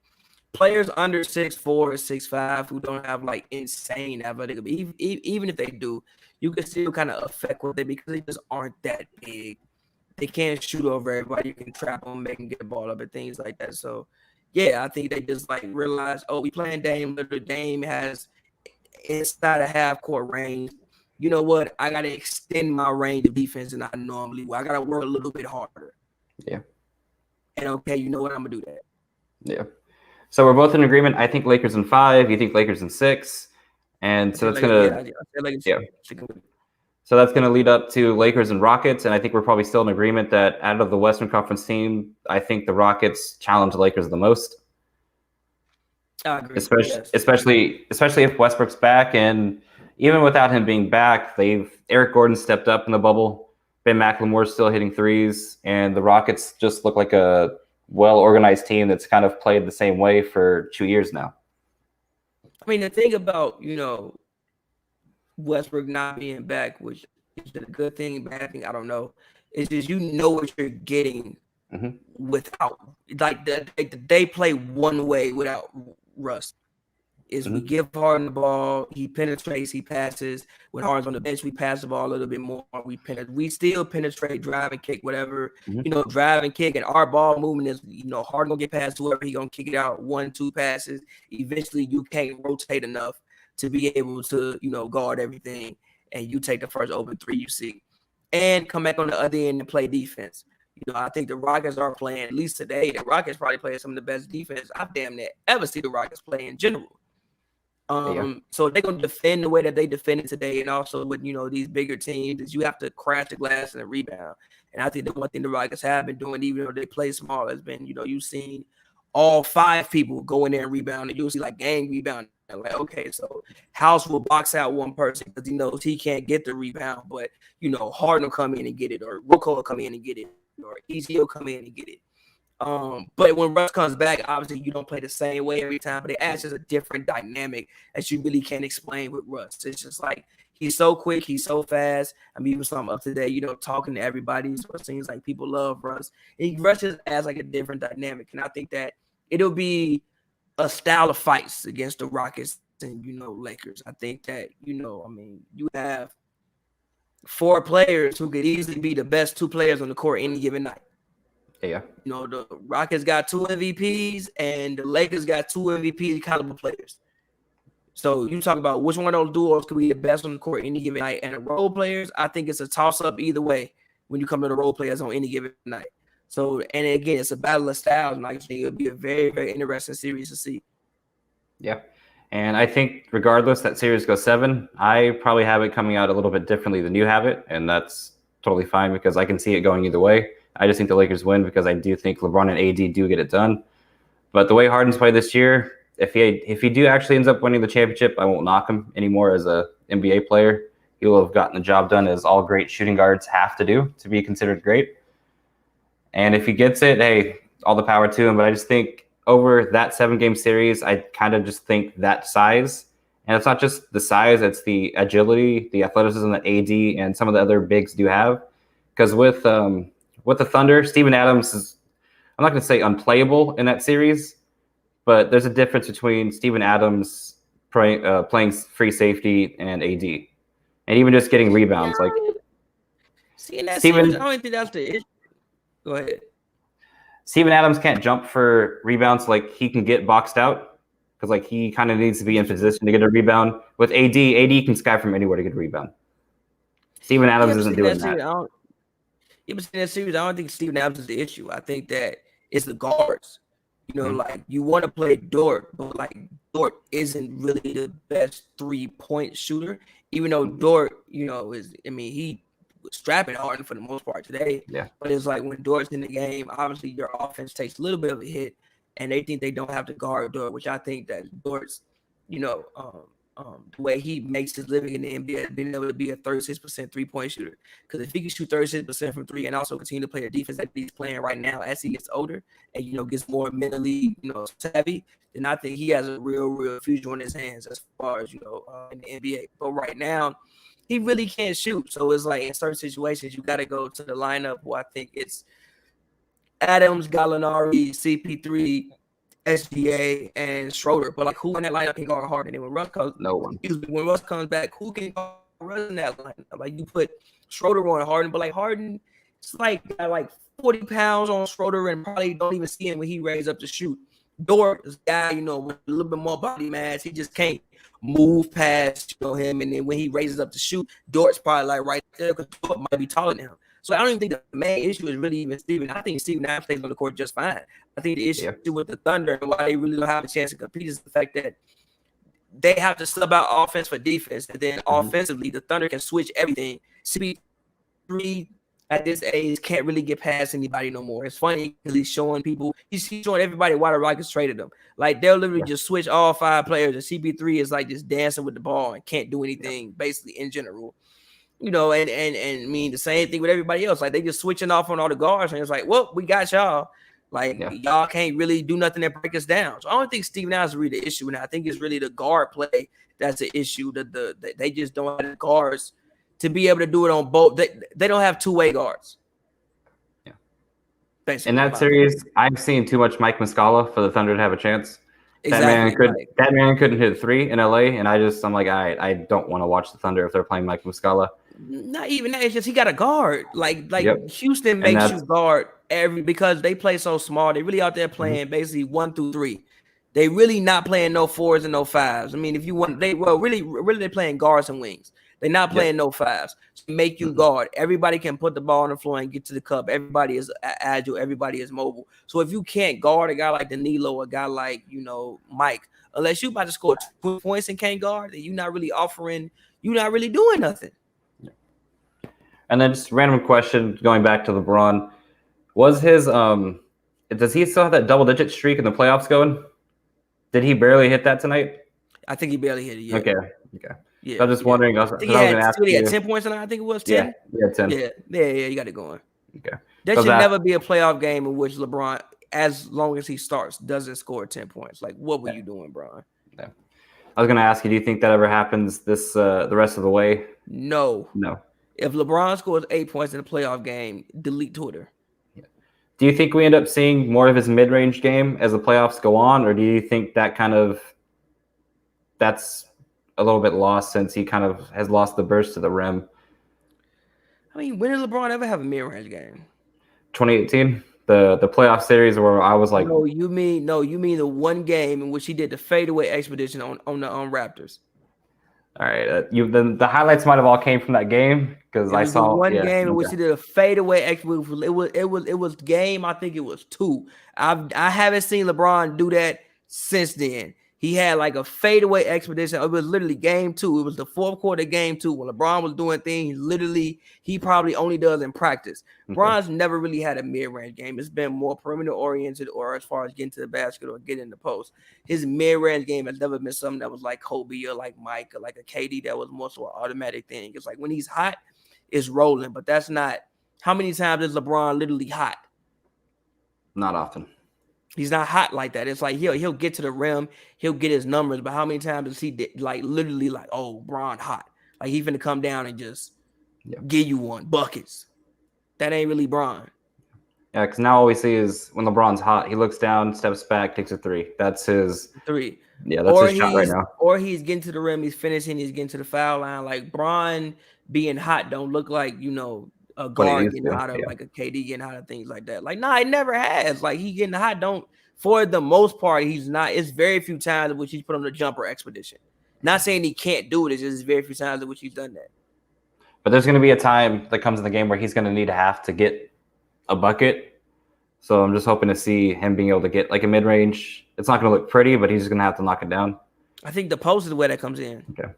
players under 6'4" or 6'5" who don't have like insane athletic ability. Even if they do, you can still kind of affect with it because they just aren't that big. They can't shoot over everybody. You can trap them, make them get the ball up and things like that. So, yeah, I think they just like realize, oh, we playing Dame. Dame has inside a half court range. You know what? I gotta extend my range of defense than I normally will. I gotta work a little bit harder. Yeah. And okay, you know what? I'm gonna do that. Yeah. So we're both in agreement. I think Lakers in 5. You think Lakers in 6. And so that's gonna So that's gonna lead up to Lakers and Rockets. And I think we're probably still in agreement that out of the Western Conference team, I think the Rockets challenge the Lakers the most. I agree. Especially if Westbrook's back, and even without him being back, Eric Gordon stepped up in the bubble. Ben McLemore's still hitting threes, and the Rockets just look like a well-organized team that's kind of played the same way for 2 years now. I mean, the thing about, Westbrook not being back, which is a good thing, bad thing, I don't know, is just you know what you're getting without, like, they play one way without Russ. We give Harden the ball, he penetrates, he passes. When Harden's on the bench, we pass the ball a little bit more. We still penetrate, drive and kick, whatever. Drive and kick, and our ball movement is, Harden gonna get past whoever, he gonna kick it out 1-2 passes. Eventually, you can't rotate enough to be able to, guard everything, and you take the first open three you see, and come back on the other end and play defense. I think the Rockets are playing, at least today, the Rockets probably playing some of the best defense I've damn near ever seen the Rockets play in general. So they're going to defend the way that they defended today, and also with, these bigger teams, is you have to crash the glass and rebound. And I think the one thing the Rockets have been doing, even though they play small, has been, you've seen all 5 people go in there and rebound, and you'll see like gang rebound. Like, okay, so House will box out one person because he knows he can't get the rebound, but, Harden will come in and get it, or Rooker will come in and get it, or Easy will come in and get it. But when Russ comes back, obviously you don't play the same way every time, but it adds just a different dynamic that you really can't explain with Russ. It's just like he's so quick, he's so fast. I mean, even something up today, talking to everybody. So it seems like people love Russ. And Russ just adds like a different dynamic, and I think that it'll be a style of fights against the Rockets and Lakers. I think that you have 4 players who could easily be the best 2 players on the court any given night. Yeah. The Rockets got 2 MVPs and the Lakers got 2 MVP caliber players. So you talk about which one of those duos could be the best on the court any given night. And the role players, I think it's a toss-up either way when you come to the role players on any given night. So, and again, it's a battle of styles, and I think it'll be a very, very interesting series to see. Yeah. And I think regardless that series goes 7, I probably have it coming out a little bit differently than you have it, and that's totally fine because I can see it going either way. I just think the Lakers win because I do think LeBron and AD do get it done. But the way Harden's played this year, if he do actually ends up winning the championship, I won't knock him anymore as a NBA player. He will have gotten the job done as all great shooting guards have to do to be considered great. And if he gets it, hey, all the power to him. But I just think over that 7-game series, I kind of just think that size. And it's not just the size, it's the agility, the athleticism that AD and some of the other bigs do have. Because with the Thunder, Steven Adams is, I'm not going to say unplayable in that series, but there's a difference between Steven Adams playing free safety and AD. And even just getting rebounds. Like, see, in that series, I don't think that's the issue. Go ahead. Steven Adams can't jump for rebounds like he can get boxed out because like he kind of needs to be in position to get a rebound. With AD can sky from anywhere to get a rebound. Steven Adams isn't doing that. But in that series, I don't think Steven Adams is the issue. I think that it's the guards. Like you want to play Dort, but like Dort isn't really the best 3-point shooter. Even though Dort, he was strapping Harden for the most part today. Yeah. But it's like when Dort's in the game, obviously your offense takes a little bit of a hit, and they think they don't have to guard Dort, which I think that Dort's, the way he makes his living in the NBA, being able to be a 36% 3-point shooter. Because if he can shoot 36% from three and also continue to play the defense that he's playing right now as he gets older and gets more mentally savvy, then I think he has a real future on his hands as far as in the NBA. But right now, he really can't shoot. So it's like in certain situations, you got to go to the lineup where I think it's Adams, Gallinari, CP3, SGA, and Schroeder. But like, who in that lineup can guard Harden? And when Russ comes, No one. When Russ comes back, who can guard Russ in that lineup? Like, you put Schroeder on Harden, but like Harden, it's like 40 pounds on Schroeder, and probably don't even see him when he raises up to shoot. Dort is a guy, with a little bit more body mass. He just can't move past him, and then when he raises up to shoot, Dort's probably like right there because Dort might be taller than him. So I don't even think the main issue is really even Steven. I think Steven Adams stays on the court just fine. I think the issue with the Thunder and why they really don't have a chance to compete is the fact that they have to sub out offense for defense, and then offensively, the Thunder can switch everything. CP3 at this age can't really get past anybody no more. It's funny because he's showing everybody why the Rockets traded him. Like, they'll literally just switch all 5 players, and CP3 is like just dancing with the ball and can't do anything basically in general. And I mean the same thing with everybody else. Like, they just switching off on all the guards, and it's like, well, we got y'all. Like, y'all can't really do nothing to break us down. So I don't think Steven Adams is really the issue, and I think it's really the guard play that's the issue. That they just don't have the guards to be able to do it on both. They don't have two-way guards. Yeah. Basically, in that series, I'm seeing too much Mike Muscala for the Thunder to have a chance. Exactly. That man couldn't hit a 3 in LA, and I'm like, I don't want to watch the Thunder if they're playing Mike Muscala. Not even that. It's just he got a guard. Like Houston makes you guard because they play so small. They really out there playing basically 1 through 3. They really not playing no 4s and no 5s. I mean, if you want, really they're playing guards and wings. They're not playing no 5s. So make you guard. Everybody can put the ball on the floor and get to the cup. Everybody is agile. Everybody is mobile. So if you can't guard a guy like Danilo, a guy like Mike, unless you about to score 2 points and can't guard, then you're not really offering. You're not really doing nothing. And then just random question going back to LeBron. Was his does he still have that double-digit streak in the playoffs going? Did he barely hit that tonight? I think he barely hit it yet. Okay. Yeah. So I was just wondering. I was he had 10 points tonight. I think it was 10. Yeah, 10. Yeah, you got it going. Okay. There should never be a playoff game in which LeBron, as long as he starts, doesn't score 10 points. Like, what were you doing, Bron? Yeah. I was going to ask you, do you think that ever happens the rest of the way? No. If LeBron scores 8 points in a playoff game, delete Twitter. Yeah. Do you think we end up seeing more of his mid-range game as the playoffs go on, or do you think that that's a little bit lost since he kind of has lost the burst to the rim? I mean, when did LeBron ever have a mid-range game? 2018, the playoff series where I was like, No, you mean the one game in which he did the fadeaway expedition on the Raptors. All right, the highlights might have all came from that game because I saw one game in which he did a fadeaway expedition. It was game. I think it was 2. I haven't seen LeBron do that since then. He had like a fadeaway expedition. It was literally game 2. It was the 4th quarter game 2 when LeBron was doing things. Literally, he probably only does in practice. Okay. LeBron's never really had a mid-range game. It's been more perimeter-oriented or as far as getting to the basket or getting in the post. His mid-range game has never been something that was like Kobe or like Mike or like a KD that was more so an automatic thing. It's like when he's hot, it's rolling. But that's not – how many times is LeBron literally hot? Not often. He's not hot like that. It's like he'll get to the rim, he'll get his numbers, but how many times does he like literally like, oh, Bron hot? Like he's finna come down and just give you one buckets. That ain't really Bron. Yeah, because now all we see is when LeBron's hot, he looks down, steps back, takes a 3. That's his 3. Yeah, that's his shot right now. Or he's getting to the rim, he's finishing, he's getting to the foul line. Like Bron being hot don't look like a guard getting hot of like a KD getting hot of things like that. Like, nah, it never has. Like he getting hot for the most part, he's not. It's very few times in which he's put on the jumper expedition. Not saying he can't do it, it's just very few times in which he's done that. But there's going to be a time that comes in the game where he's going to have to get a bucket. So I'm just hoping to see him being able to get like a mid-range. It's not going to look pretty, but he's just going to have to knock it down. I think the post is where that comes in. Okay.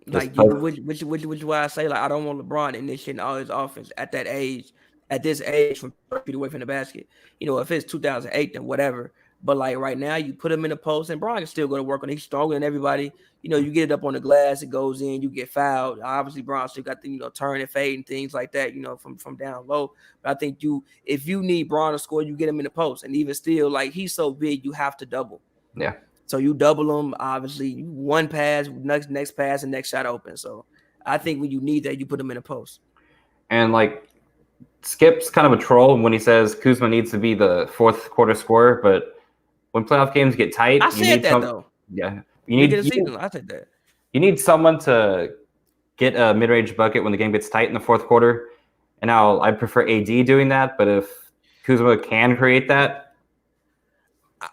Like which why I say like I don't want LeBron initiating all his offense at that age, from 30 feet away from the basket. If it's 2008, then whatever. But like right now, you put him in the post, and Bron is still going to work on it. He's stronger than everybody. You know, you get it up on the glass, it goes in, you get fouled. Obviously, Bron still got the turn and fade and things like that. From down low. But I think if you need Bron to score, you get him in the post, and even still, like he's so big, you have to double. Yeah. So you double him. Obviously, one pass, next pass, and next shot open. So I think when you need that, you put him in the post. And like Skip's kind of a troll when he says Kuzma needs to be the fourth quarter scorer, but when playoff games get tight, I said that though. Yeah, I said that. You need someone to get a mid-range bucket when the game gets tight in the fourth quarter. And now I prefer AD doing that, but if Kuzma can create that,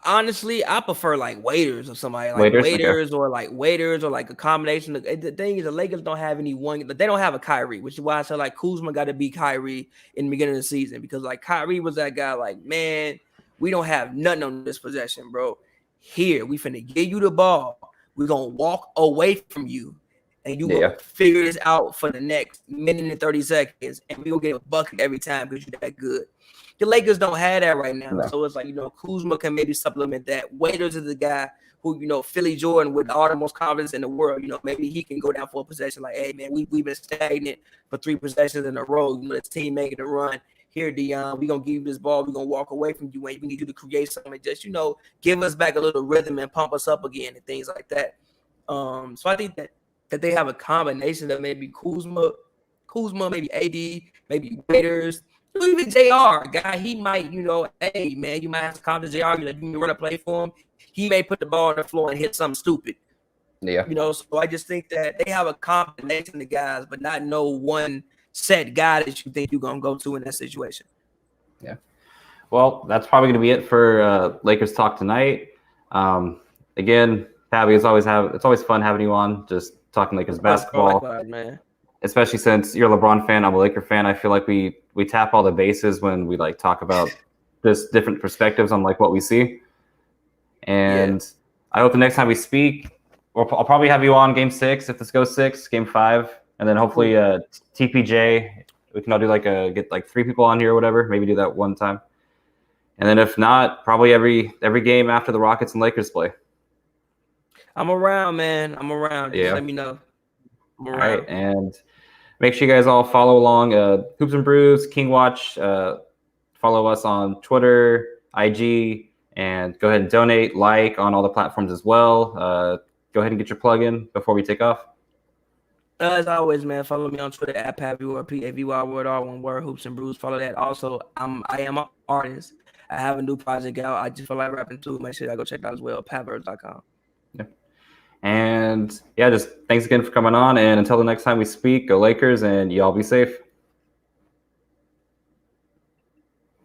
honestly, I prefer like waiters or somebody like waiters or like a combination. The thing is, the Lakers don't have anyone. They don't have a Kyrie, which is why I said like Kuzma got to be Kyrie in the beginning of the season, because like Kyrie was that guy. Like, man, we don't have nothing on this possession, bro. Here, we finna give you the ball. We're gonna walk away from you, and you gonna figure this out for the next minute and 30 seconds, and we gonna get a bucket every time because you're that good. The Lakers don't have that right now. No. So it's like, Kuzma can maybe supplement that. Waiters is the guy who, Philly Jordan with all the most confidence in the world, maybe he can go down for a possession like, hey, man, we've been stagnant for 3 possessions in a row. The team making a run. Here, Dion, we're going to give you this ball. We're going to walk away from you, and we need you to create something. Just, give us back a little rhythm and pump us up again and things like that. So I think that they have a combination of maybe Kuzma, maybe AD, maybe waiters. Even JR, guy, he might, hey, man, you might have to call to JR. You can run a play for him. He may put the ball on the floor and hit something stupid. Yeah. So I just think that they have a combination of guys, but not no one set guy that you think you're going to go to in that situation. Yeah. Well, that's probably going to be it for Lakers Talk tonight. Again, Pavy, it's always fun having you on, just talking Lakers basketball. Likewise, man. Especially since you're a LeBron fan, I'm a Laker fan. I feel like we tap all the bases when we like talk about just different perspectives on like what we see. And I hope the next time we speak, I'll probably have you on Game 6 if this goes 6, Game 5, and then hopefully TPJ. We can all do get 3 people on here or whatever. Maybe do that one time, and then if not, probably every game after the Rockets and Lakers play. I'm around, man. I'm around. Just let me know. All right, and make sure you guys all follow along Hoops and Brews, King Watch. Follow us on Twitter, IG, and go ahead and donate, on all the platforms as well. Go ahead and get your plug in before we take off. As always, man, follow me on Twitter at Pavy or Pavy word, all one word, Hoops and Brews. Follow that. Also, I am an artist. I have a new project out. I just feel like rapping too. Make sure I go check that out as well. Pavers.com. Yeah. And just thanks again for coming on. And until the next time we speak, go Lakers, and y'all be safe.